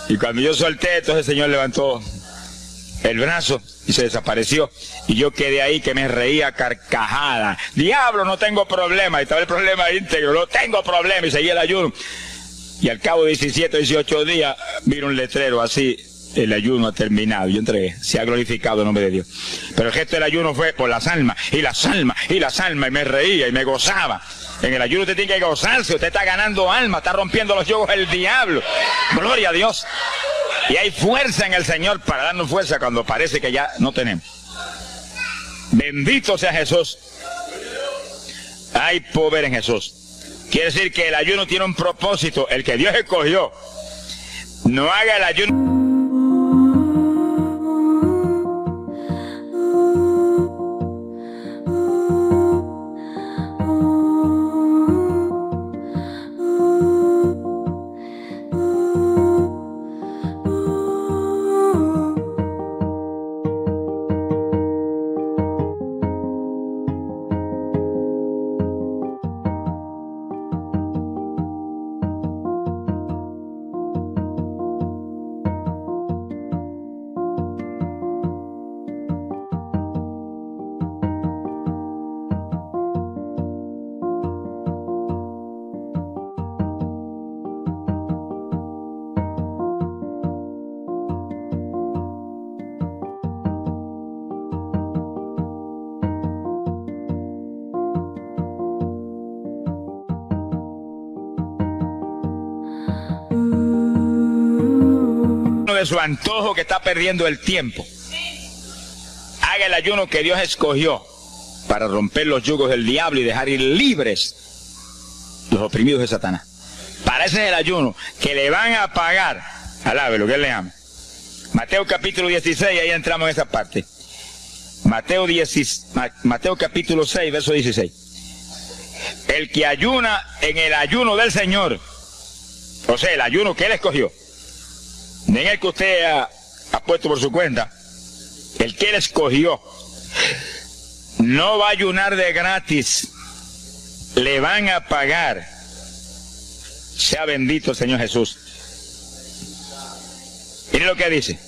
Y cuando yo solté, entonces el Señor levantó el brazo y se desapareció. Y yo quedé ahí que me reía carcajada. Diablo, no tengo problema. Y estaba el problema íntegro, no tengo problema. Y seguía el ayuno. Y al cabo de 17 o 18 días, vino un letrero así. El ayuno ha terminado. Yo entregué. Se ha glorificado el nombre de Dios. Pero el gesto del ayuno fue por las almas, y las almas, y las almas. Y me reía y me gozaba. En el ayuno usted tiene que gozarse. Usted está ganando alma, está rompiendo los yugos del diablo. Gloria a Dios. Y hay fuerza en el Señor para darnos fuerza cuando parece que ya no tenemos. Bendito sea Jesús. Hay poder en Jesús. Quiere decir que el ayuno tiene un propósito, el que Dios escogió. No haga el ayuno. De su antojo que está perdiendo el tiempo. Haga el ayuno que Dios escogió para romper los yugos del diablo y dejar ir libres los oprimidos de Satanás. Para ese es el ayuno que le van a pagar. Alabe lo que Él le ama. Mateo capítulo 16, ahí entramos en esa parte. Mateo capítulo 6, verso 16. El que ayuna en el ayuno del Señor, o sea, el ayuno que Él escogió, en el que usted ha puesto por su cuenta, el que Él escogió, no va a ayunar de gratis, le van a pagar. Sea bendito el Señor Jesús. Mire lo que dice,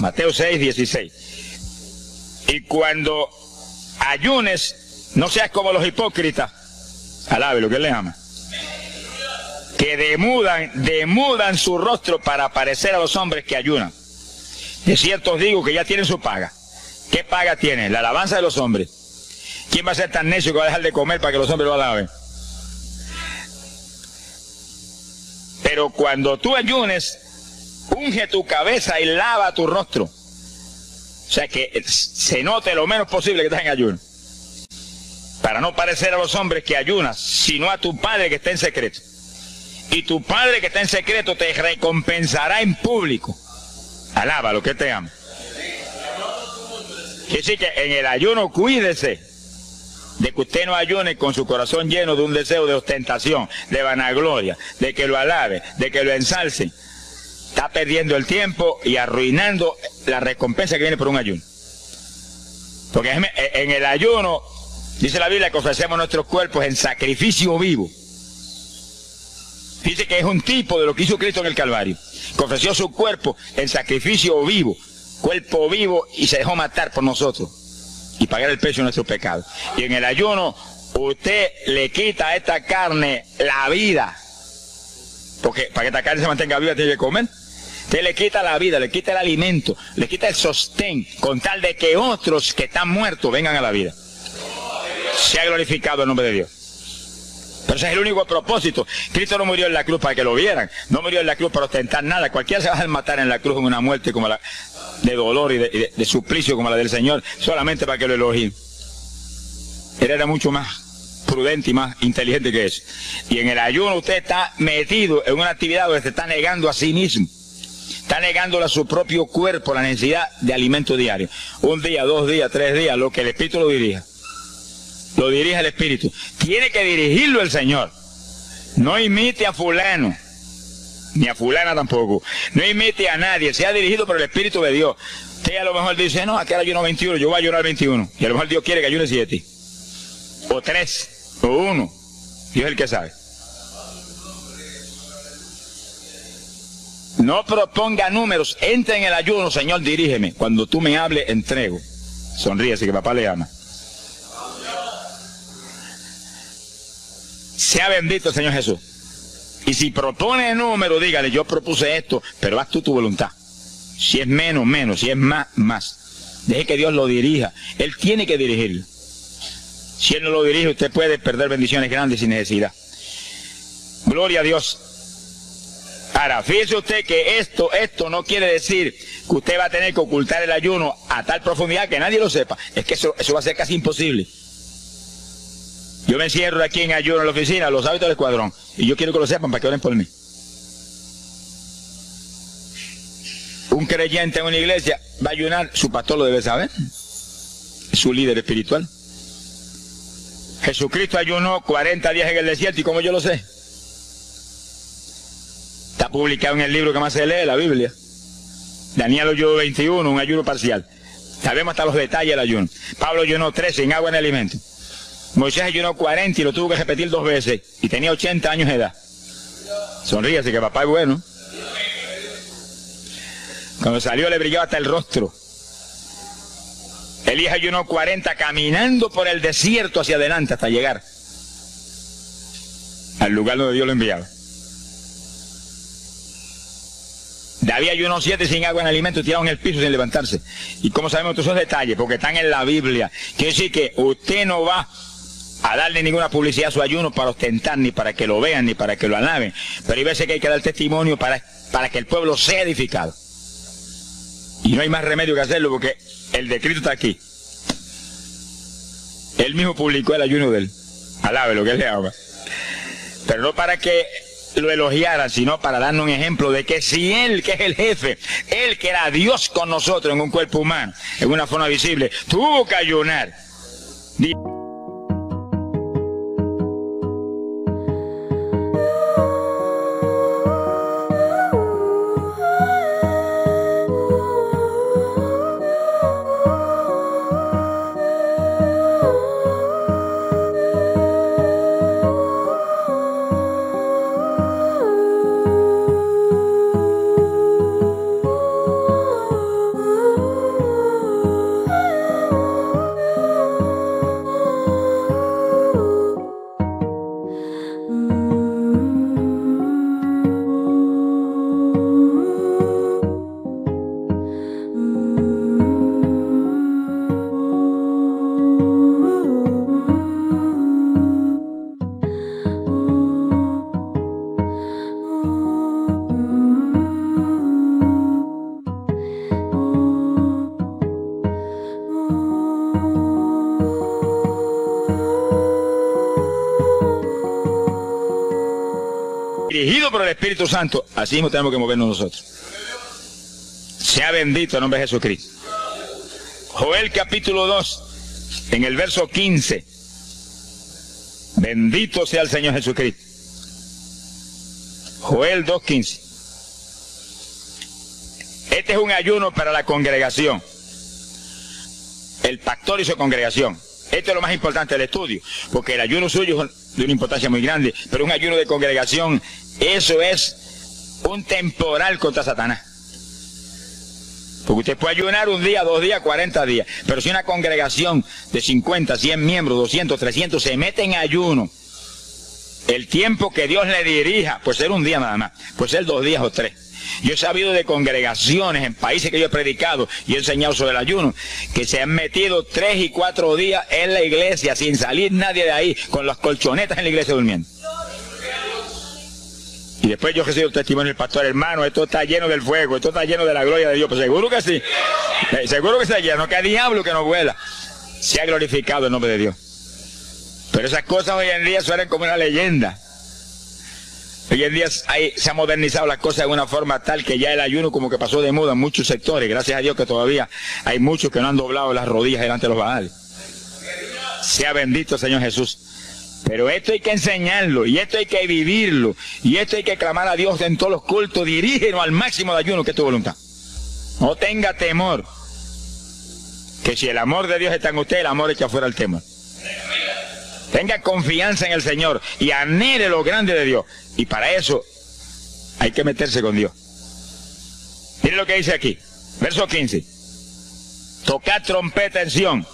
Mateo 6, 16. Y cuando ayunes, no seas como los hipócritas, Alabe lo que él le ama. Que demudan su rostro para parecer a los hombres que ayunan. De cierto os digo que ya tienen su paga. ¿Qué paga tienen? La alabanza de los hombres. ¿Quién va a ser tan necio que va a dejar de comer para que los hombres lo alaben? Pero cuando tú ayunes, unge tu cabeza y lava tu rostro. O sea, que se note lo menos posible que estás en ayuno. Para no parecer a los hombres que ayunas, sino a tu Padre que está en secreto. Y tu Padre que está en secreto te recompensará en público. Alaba lo que te ama. Quiere decir que en el ayuno cuídese de que usted no ayune con su corazón lleno de un deseo de ostentación, de vanagloria, de que lo alabe, de que lo ensalce. Está perdiendo el tiempo y arruinando la recompensa que viene por un ayuno. Porque en el ayuno, dice la Biblia, que ofrecemos nuestros cuerpos en sacrificio vivo. Dice que es un tipo de lo que hizo Cristo en el Calvario, que ofreció su cuerpo en sacrificio vivo, cuerpo vivo, y se dejó matar por nosotros y pagar el precio de nuestro pecado. Y en el ayuno usted le quita a esta carne la vida, porque para que esta carne se mantenga viva tiene que comer. Usted le quita la vida, le quita el alimento, le quita el sostén, con tal de que otros que están muertos vengan a la vida. Se ha glorificado el nombre de Dios. Pero ese es el único propósito. Cristo no murió en la cruz para que lo vieran, no murió en la cruz para ostentar nada. Cualquiera se va a matar en la cruz en una muerte como la de dolor y de suplicio como la del Señor, solamente para que lo elogien. Él era mucho más prudente y más inteligente que eso. Y en el ayuno usted está metido en una actividad donde se está negando a sí mismo. Está negándole a su propio cuerpo la necesidad de alimento diario. Un día, 2 días, 3 días, lo que el Espíritu lo dirija. Lo dirige el Espíritu. Tiene que dirigirlo el Señor. No imite a fulano, ni a fulana tampoco. No imite a nadie. Sea dirigido por el Espíritu de Dios. Usted a lo mejor dice, no, aquí ayuno 21, yo voy a ayunar 21. Y a lo mejor Dios quiere que ayune 7. O 3, o 1. Dios es el que sabe. No proponga números. Entra en el ayuno, Señor, dirígeme. Cuando tú me hables, entrego. Sonríese que papá le ama. Sea bendito el Señor Jesús. Y si propone número, dígale, yo propuse esto, pero haz tú tu voluntad. Si es menos, menos. Si es más, más. Deje que Dios lo dirija. Él tiene que dirigirlo. Si Él no lo dirige, usted puede perder bendiciones grandes sin necesidad. Gloria a Dios. Ahora, fíjese usted que esto no quiere decir que usted va a tener que ocultar el ayuno a tal profundidad que nadie lo sepa. Es que eso va a ser casi imposible. Yo me encierro aquí en ayuno en la oficina, los hábitos del escuadrón, y yo quiero que lo sepan para que oren por mí. Un creyente en una iglesia va a ayunar, su pastor lo debe saber, es su líder espiritual. Jesucristo ayunó 40 días en el desierto, ¿y cómo yo lo sé? Está publicado en el libro que más se lee, la Biblia. Daniel ayunó 21, un ayuno parcial. Sabemos hasta los detalles del ayuno. Pablo ayunó 13, sin agua ni alimento. Moisés ayunó 40 y lo tuvo que repetir 2 veces. Y tenía 80 años de edad. Sonríase que papá es bueno. Cuando salió le brillaba hasta el rostro. Elías ayunó 40 caminando por el desierto hacia adelante hasta llegar al lugar donde Dios lo enviaba. David ayunó 7 sin agua ni alimento, tirado en el piso sin levantarse. ¿Y cómo sabemos todos esos detalles? Porque están en la Biblia. Quiere decir que usted no va a darle ninguna publicidad a su ayuno para ostentar, ni para que lo vean, ni para que lo alaben. Pero hay veces que hay que dar testimonio para que el pueblo sea edificado. Y no hay más remedio que hacerlo porque el decreto está aquí. Él mismo publicó el ayuno de él. Alabe lo que él le ama. Pero no para que lo elogiaran, sino para darnos un ejemplo de que si Él, que es el jefe, Él que era Dios con nosotros en un cuerpo humano, en una forma visible, tuvo que ayunar. dirigido por el Espíritu Santo, así mismo tenemos que movernos nosotros. Sea bendito el nombre de Jesucristo. Joel capítulo 2, en el verso 15. Bendito sea el Señor Jesucristo. Joel 2:15. Este es un ayuno para la congregación. El pastor y su congregación. Esto es lo más importante del estudio, porque el ayuno suyo es de una importancia muy grande, pero un ayuno de congregación, eso es un temporal contra Satanás. Porque usted puede ayunar un día, 2 días, 40 días, pero si una congregación de 50, 100 miembros, 200, 300 se mete en ayuno, el tiempo que Dios le dirija, puede ser un día nada más, puede ser 2 días o 3. Yo he sabido de congregaciones en países que yo he predicado y he enseñado sobre el ayuno, que se han metido 3 y 4 días en la iglesia sin salir nadie de ahí, con las colchonetas en la iglesia durmiendo. Y después yo recibo el testimonio del pastor: hermano, esto está lleno del fuego, esto está lleno de la gloria de Dios. Pues seguro que sí, seguro que está lleno, que hay diablo que no vuela. Se ha glorificado el nombre de Dios. Pero esas cosas hoy en día suenan como una leyenda. Hoy en día se han modernizado las cosas de una forma tal que ya el ayuno como que pasó de moda en muchos sectores. Gracias a Dios que todavía hay muchos que no han doblado las rodillas delante de los Baales. Sea bendito el Señor Jesús. Pero esto hay que enseñarlo, y esto hay que vivirlo, y esto hay que clamar a Dios en todos los cultos. Dirígenos al máximo de ayuno, que es tu voluntad. No tenga temor, que si el amor de Dios está en usted, el amor echa fuera el temor. Tenga confianza en el Señor y anhele lo grande de Dios. Y para eso hay que meterse con Dios. Mire lo que dice aquí, verso 15. Tocad trompeta en Sión,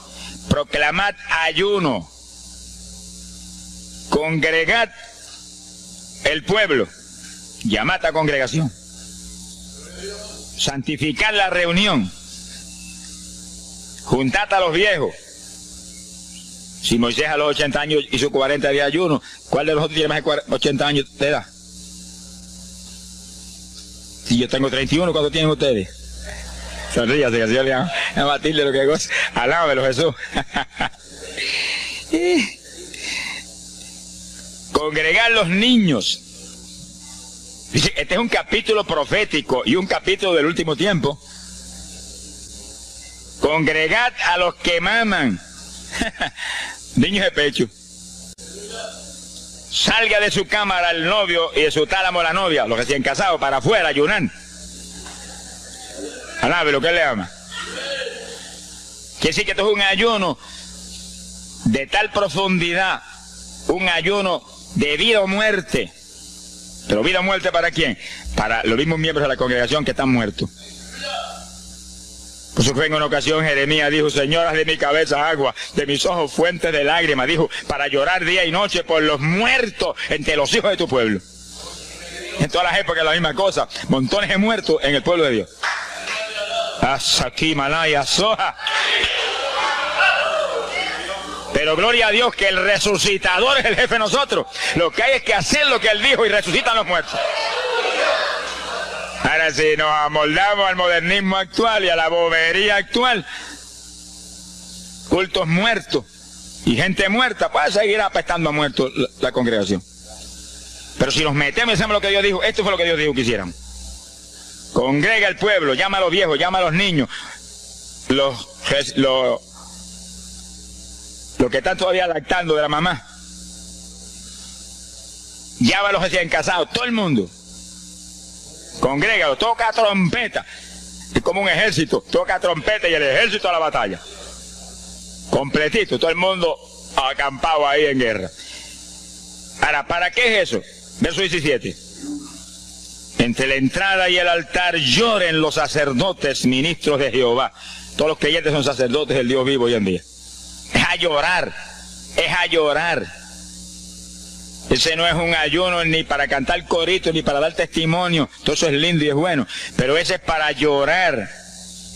proclamad ayuno, congregad el pueblo, llamad a congregación, santificad la reunión, juntad a los viejos. Si Moisés a los 80 años hizo 40 días de ayuno, ¿cuál de los otros tiene más de 80 años de edad? Si yo tengo 31, ¿cuánto tienen ustedes? Sonríase, que el Señor le va a batirle lo que goza. Alábelo, Jesús. Congregar los niños. Dice, este es un capítulo profético y un capítulo del último tiempo. Congregad a los que maman. Niños de pecho. Salga de su cámara el novio y de su tálamo la novia, los recién casados, para afuera, ayunar. Alabe lo que él le ama. Quiere decir que esto es un ayuno de tal profundidad, un ayuno de vida o muerte. Pero vida o muerte ¿para quién? Para los mismos miembros de la congregación que están muertos. Por eso fue en una ocasión Jeremías dijo: Señor, haz de mi cabeza agua, de mis ojos fuentes de lágrimas. Dijo, para llorar día y noche por los muertos entre los hijos de tu pueblo. En todas las épocas la misma cosa. Montones de muertos en el pueblo de Dios. Asaki Malaya Soja. Pero gloria a Dios que el resucitador es el jefe de nosotros. Lo que hay es que hacer lo que él dijo y resucitan los muertos. Ahora, si nos amoldamos al modernismo actual y a la bobería actual, cultos muertos y gente muerta, puede seguir apestando a muertos la congregación. Pero si nos metemos y hacemos lo que Dios dijo, esto fue lo que Dios dijo que hiciéramos. Congrega el pueblo, llama a los viejos, llama a los niños, los que están todavía lactando de la mamá. Llama a los recién casados, todo el mundo. Congrégalo, toca trompeta. Es como un ejército, toca trompeta y el ejército a la batalla. Completito, todo el mundo acampado ahí en guerra. Ahora, ¿para qué es eso? Verso 17. Entre la entrada y el altar lloren los sacerdotes, ministros de Jehová. Todos los creyentes son sacerdotes del Dios vivo hoy en día. Es a llorar, es a llorar. Ese no es un ayuno ni para cantar corito, ni para dar testimonio. Todo eso es lindo y es bueno. Pero ese es para llorar,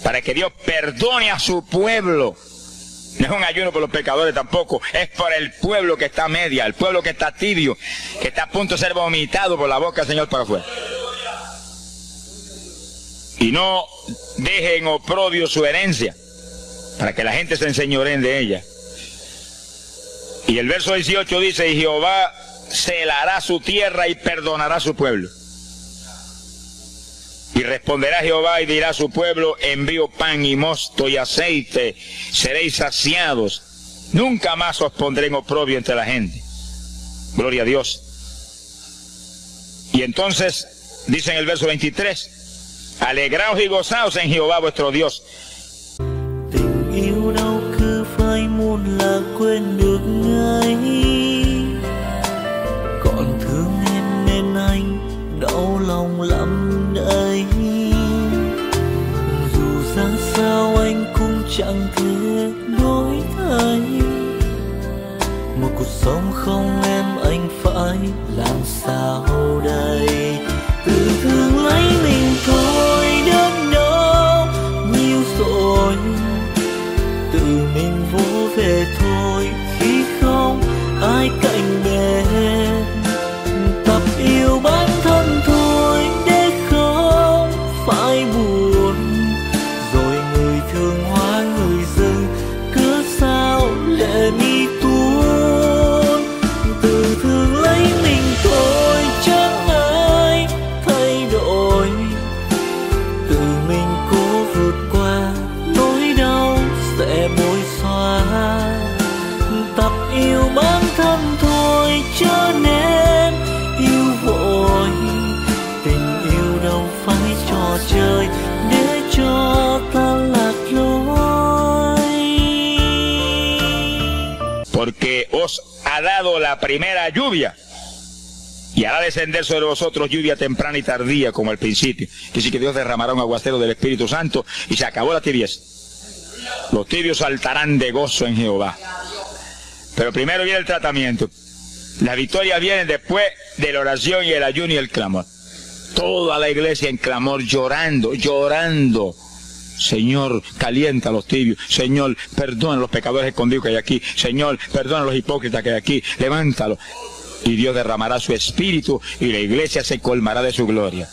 para que Dios perdone a su pueblo. No es un ayuno por los pecadores tampoco. Es por el pueblo que está a media, el pueblo que está tibio, que está a punto de ser vomitado por la boca del Señor para afuera. Y no dejen oprobio su herencia, para que la gente se enseñoreen de ella. Y el verso 18 dice: y Jehová celará su tierra y perdonará a su pueblo. Y responderá Jehová y dirá a su pueblo, envío pan y mosto y aceite, seréis saciados. Nunca más os pondré en oprobio entre la gente. Gloria a Dios. Y entonces, dice en el verso 23, alegraos y gozaos en Jehová vuestro Dios. Tình yêu đâu cứ phải muốn là quên được ngay, còn thương em nên anh đau lòng lắm đây. Dù ra sao anh cũng chẳng thể đổi thay, một cuộc sống không em anh phải làm sao đây. Tự thương lấy mình thôi đớn đau nhiều rồi, tự mình vỗ về thôi khi không ai cạnh bên. Tập yêu bản thân thôi để không phải buồn, rồi người thương hóa người dưng cứ sao lệ mi tuôn. Tự thương lấy mình thôi chẳng ai thay đổi, tự mình cố vượt qua nỗi đau sẽ bối xóa. Tập yêu bản thân thôi cho nên yêu vội, tình yêu đâu phải trò chơi để cho ta lạc lối. Porque os ha dado la primera lluvia y hará descender sobre vosotros lluvia temprana y tardía como al principio. Que sí que Dios derramará un aguacero del Espíritu Santo y se acabó la tibieza. Los tibios saltarán de gozo en Jehová. Pero primero viene el tratamiento. Las victorias vienen después de la oración y el ayuno y el clamor. Toda la iglesia en clamor, llorando, llorando. Señor, calienta a los tibios. Señor, perdona a los pecadores escondidos que hay aquí. Señor, perdona a los hipócritas que hay aquí. Levántalos. Y Dios derramará su espíritu y la iglesia se colmará de su gloria.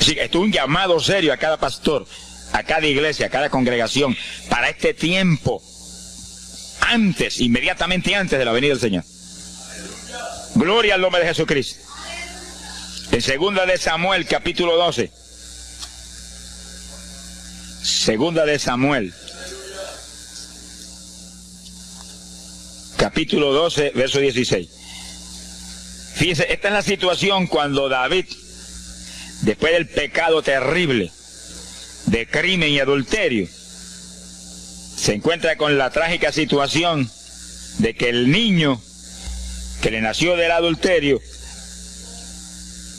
Así que esto es un llamado serio a cada pastor, a cada iglesia, a cada congregación, para este tiempo, antes, inmediatamente antes de la venida del Señor. Gloria al nombre de Jesucristo. En 2 de Samuel, capítulo 12. 2 de Samuel, capítulo 12, verso 16. Fíjense, esta es la situación cuando David, después del pecado terrible de crimen y adulterio, se encuentra con la trágica situación de que el niño que le nació del adulterio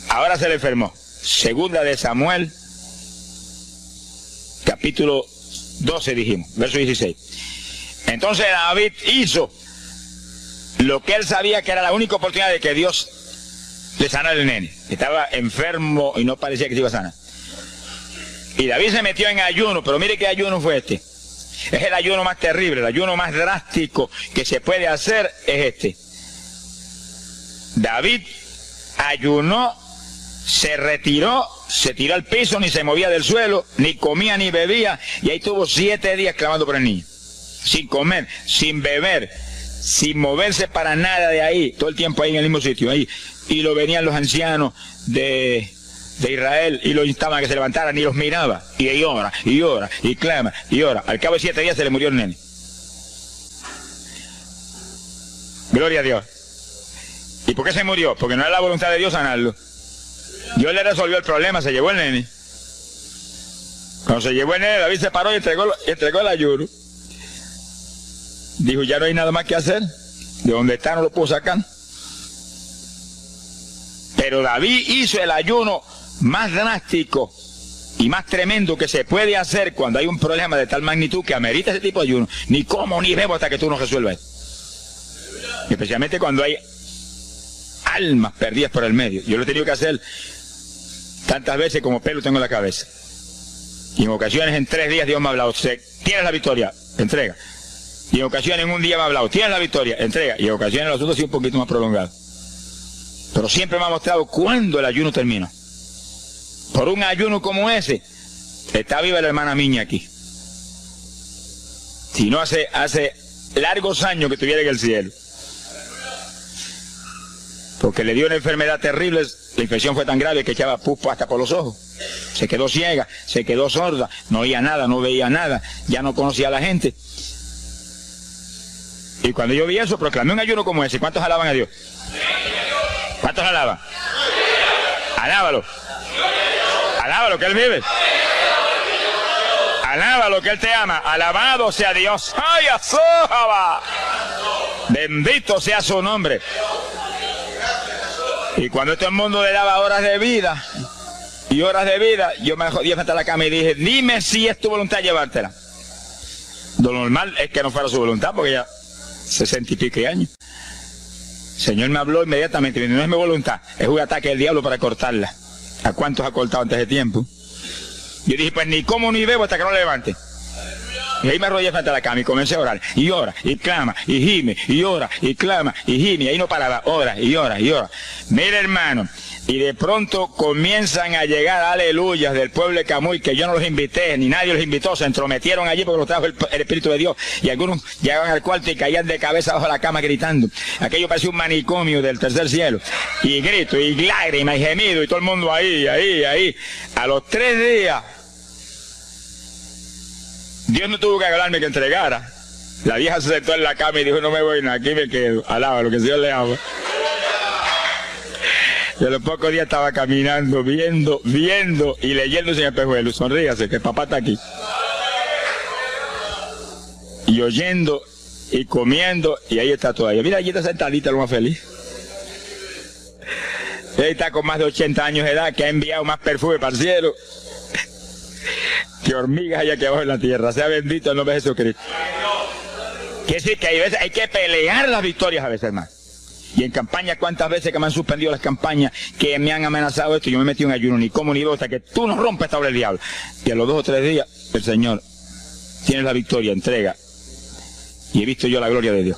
ahora se le enfermó. 2 de Samuel, capítulo 12 dijimos, verso 16. Entonces David hizo lo que él sabía que era la única oportunidad de que Dios le sanara al nene. Estaba enfermo y no parecía que se iba a sanar. Y David se metió en ayuno, pero mire qué ayuno fue este. Es el ayuno más terrible, el ayuno más drástico que se puede hacer es este. David ayunó, se retiró, se tiró al piso, ni se movía del suelo, ni comía ni bebía, y ahí tuvo 7 días clamando por el niño. Sin comer, sin beber, sin moverse para nada de ahí, todo el tiempo ahí en el mismo sitio, ahí. Y lo venían los ancianos de Israel y lo instaban a que se levantaran y los miraba. Y llora, y llora, y clama, y llora. Al cabo de 7 días se le murió el nene. Gloria a Dios. ¿Y por qué se murió? Porque no era la voluntad de Dios sanarlo. Dios le resolvió el problema, se llevó el nene. Cuando se llevó el nene, David se paró y entregó el ayuno. Dijo, ya no hay nada más que hacer. De donde está no lo puedo sacar. Pero David hizo el ayuno más drástico y más tremendo que se puede hacer cuando hay un problema de tal magnitud que amerita ese tipo de ayuno. Ni como ni bebo hasta que tú no resuelvas. Especialmente cuando hay almas perdidas por el medio. Yo lo he tenido que hacer tantas veces como pelo tengo en la cabeza. Y en ocasiones en 3 días Dios me ha hablado, tienes la victoria, entrega. Y en ocasiones en un día me ha hablado, tienes la victoria, entrega. Y en ocasiones el asunto ha sido un poquito más prolongado. Pero siempre me ha mostrado cuándo el ayuno termina. Por un ayuno como ese, está viva la hermana Miña aquí. Si no hace largos años que estuviera en el cielo. porque le dio una enfermedad terrible. La infección fue tan grave que echaba pus hasta por los ojos. Se quedó ciega, se quedó sorda, no oía nada, no veía nada, ya no conocía a la gente. Y cuando yo vi eso, proclamé un ayuno como ese. ¿Cuántos alaban a Dios? ¿Cuántos alaban? Alábalo. Alábalo, que Él vive. Alábalo, que Él te ama. Alabado sea Dios. ¡Ay, azójaba! Bendito sea su nombre. Y cuando todo el mundo le daba horas de vida y horas de vida, yo me jodí frente a la cama y dije, dime si es tu voluntad llevártela. Lo normal es que no fuera su voluntad, porque ya 60 y pico de años. El Señor me habló inmediatamente, me dijo, no es mi voluntad, es un ataque del diablo para cortarla. ¿A cuántos ha cortado antes de tiempo? Yo dije, pues ni como ni bebo hasta que no levante. Y ahí me arrollé frente a la cama y comencé a orar. Y ora, y clama, y gime, y ora, y clama, y gime. Y ahí no paraba, ora, y ora, y ora. Mira, hermano, y de pronto comienzan a llegar aleluyas del pueblo de Camuy, que yo no los invité, ni nadie los invitó, se entrometieron allí porque los trajo el Espíritu de Dios. Y algunos llegaban al cuarto y caían de cabeza bajo la cama gritando. Aquello parecía un manicomio del tercer cielo. Y grito, y lágrimas, y gemido, y todo el mundo ahí. A los 3 días, Dios no tuvo que hablarme que entregara. La vieja se sentó en la cama y dijo, no me voy, aquí me quedo. Alaba lo que el Señor le ama. Y a los pocos días estaba caminando, viendo y leyéndose en el espejuelo. Sonríase, que papá está aquí. Y oyendo y comiendo, y ahí está todavía. Mira, allí está sentadita, lo más feliz. Ella está con más de 80 años de edad, que ha enviado más perfume para el cielo que hormigas allá que abajo en la tierra. Sea bendito el nombre de Jesucristo. Quiere decir que hay que pelear las victorias a veces, hermano. Y en campaña, ¿cuántas veces que me han suspendido las campañas, que me han amenazado esto? Yo me metí en ayuno, ni como ni bebo, hasta que tú nos rompes esta obra del diablo. Y a los 2 o 3 días, el Señor tiene la victoria, entrega. Y he visto yo la gloria de Dios.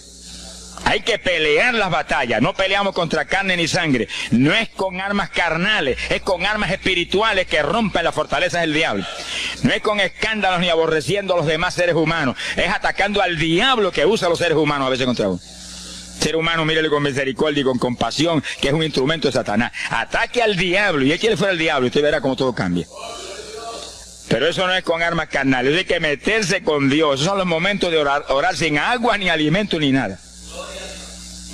Hay que pelear las batallas. No peleamos contra carne ni sangre. No es con armas carnales, es con armas espirituales que rompen las fortalezas del diablo. No es con escándalos ni aborreciendo a los demás seres humanos. Es atacando al diablo que usa a los seres humanos a veces contra uno. Ser humano, mírele con misericordia y con compasión, que es un instrumento de Satanás. Ataque al diablo y échele fuera al diablo y usted verá cómo todo cambia. Pero eso no es con armas carnales, hay que meterse con Dios. Esos son los momentos de orar sin agua, ni alimento, ni nada.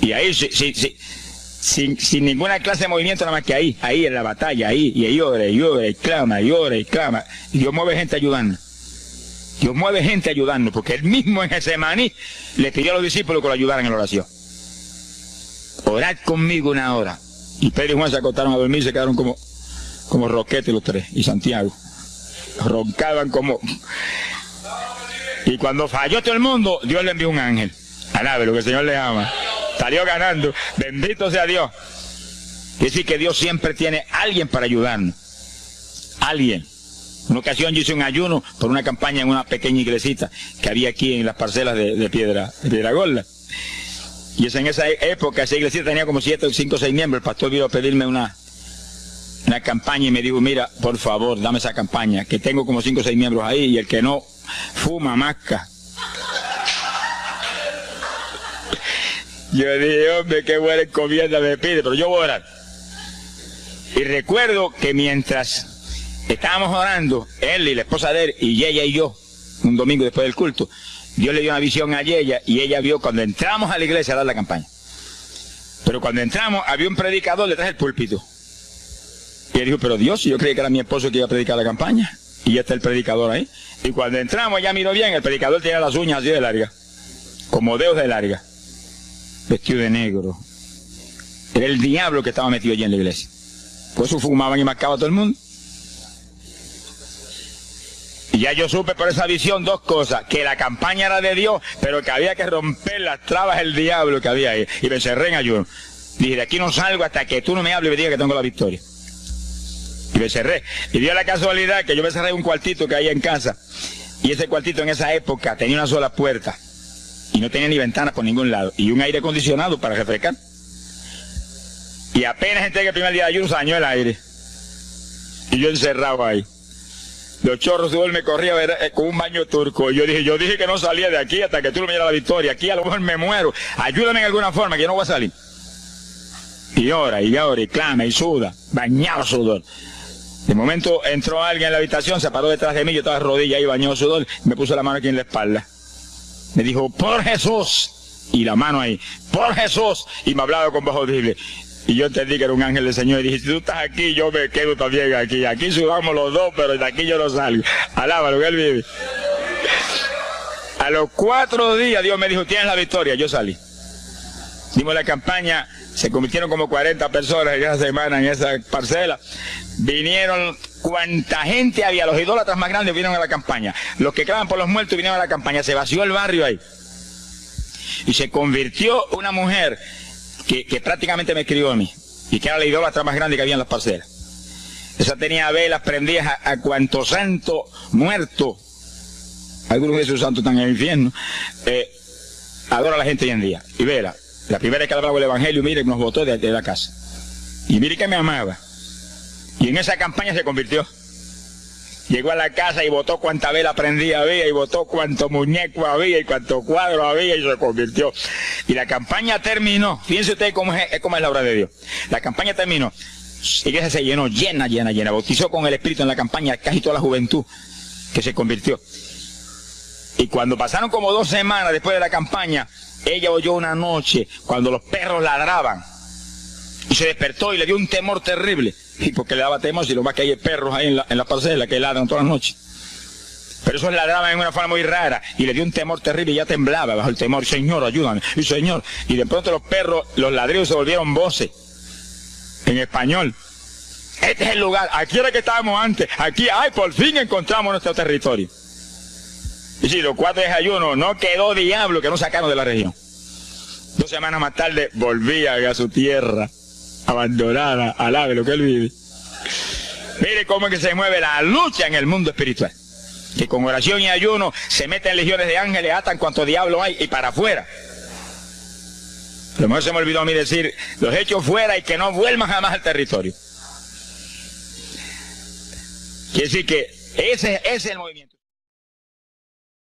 Y ahí, sin ninguna clase de movimiento, nada más que ahí en la batalla, y ahí ora, y clama, y clama. Y Dios mueve gente ayudando. Dios mueve gente ayudando, porque Él mismo en Getsemaní le pidió a los discípulos que lo ayudaran en la oración. Orad conmigo una hora. Y Pedro y Juan se acostaron a dormir y se quedaron como roquetes los 3, y Santiago. Roncaban como... Y cuando falló todo el mundo, Dios le envió un ángel. Alabe lo que el Señor le ama. Salió ganando. Bendito sea Dios. Es decir, que Dios siempre tiene alguien para ayudarnos. Alguien. Una ocasión yo hice un ayuno por una campaña en una pequeña iglesita que había aquí en las parcelas de Piedra Gorda. Y en esa época esa iglesita tenía como 5 o 6 miembros. El pastor vino a pedirme una campaña y me dijo, mira, por favor, dame esa campaña, que tengo como 5 o 6 miembros ahí y el que no fuma, masca. Yo dije, hombre, qué buena encomienda me pide, pero yo voy a orar. Y recuerdo que mientras estábamos orando, él y la esposa de él, y ella y yo, un domingo después del culto, Dios le dio una visión a ella, y ella vio cuando entramos a la iglesia a dar la campaña. Pero cuando entramos, había un predicador detrás del púlpito. Y él dijo, pero Dios, yo creí que era mi esposo que iba a predicar la campaña. Y ya está el predicador ahí. Y cuando entramos, ella miró bien, el predicador tenía las uñas así de largas, como dedos de larga, vestido de negro. Era el diablo que estaba metido allí en la iglesia. Por eso fumaban y marcaban a todo el mundo. Y ya yo supe por esa visión 2 cosas, que la campaña era de Dios, pero que había que romper las trabas del diablo que había ahí. Y me encerré en ayuno. Dije, de aquí no salgo hasta que tú no me hables y me digas que tengo la victoria. Y me cerré. Y dio la casualidad que yo me cerré en un cuartito que hay en casa. Y ese cuartito en esa época tenía una sola puerta. Y no tenía ni ventanas por ningún lado. Y un aire acondicionado para refrescar. Y apenas entré el primer día de ayuno, se dañó el aire. Y yo encerrado ahí. Los chorros de me corría con un baño turco. Y yo dije que no salía de aquí hasta que tú no me dieras la victoria. Aquí a lo mejor me muero. Ayúdame en alguna forma, que yo no voy a salir. y ora, y clama, y suda, bañado sudor. De momento entró alguien en la habitación, se paró detrás de mí, yo estaba de rodillas ahí, bañado sudor, me puso la mano aquí en la espalda. Me dijo, por Jesús, y la mano ahí, por Jesús, y me hablaba con voz audible. Y yo entendí que era un ángel del Señor, y dije, si tú estás aquí, yo me quedo también aquí. Aquí sudamos los dos, pero de aquí yo no salgo. Alábalo, que Él vive. A los 4 días Dios me dijo, tienes la victoria. Yo salí. Dimos la campaña, se convirtieron como 40 personas en esa semana en esa parcela. Vinieron cuanta gente había, los idólatras más grandes vinieron a la campaña. Los que claman por los muertos vinieron a la campaña. Se vació el barrio ahí. Y se convirtió una mujer que prácticamente me escribió a mí. Y que era la idólatra más grande que había en las parcelas. Esa tenía velas prendidas a cuanto santo muerto. Algunos de esos santos están en el infierno. Adora a la gente hoy en día. Y vela, la primera vez que hablaba el evangelio, mire, nos botó de la casa. Y mire que me amaba. Y en esa campaña se convirtió. Llegó a la casa y botó cuanta vela prendida había, y botó cuanto muñeco había, y cuanto cuadro había, y se convirtió. Y la campaña terminó. Fíjense ustedes cómo es la obra de Dios. La campaña terminó. La iglesia se llenó, llena. Bautizó con el Espíritu en la campaña casi toda la juventud que se convirtió. Y cuando pasaron como 2 semanas después de la campaña, ella oyó una noche cuando los perros ladraban. Y se despertó y le dio un temor terrible. Y porque le daba temor, si lo más que hay perros ahí en la parcela que ladran todas las noches. Pero esos ladraban en una forma muy rara. Y le dio un temor terrible y ya temblaba bajo el temor. Señor, ayúdame. Y Señor. Y de pronto los perros, los ladridos se volvieron voces. En español. Este es el lugar. Aquí era que estábamos antes. Aquí, por fin encontramos nuestro territorio. Y si los 4 días de ayuno, no quedó diablo que no sacaron de la región. 2 semanas más tarde volvían a su tierra, abandonada, alabe lo que Él vive. Mire cómo es que se mueve la lucha en el mundo espiritual. Que con oración y ayuno se meten legiones de ángeles, atan cuanto diablo hay y para afuera. A lo mejor se me olvidó a mí decir, los echo fuera y que no vuelvan jamás al territorio. Quiere decir que ese es el movimiento.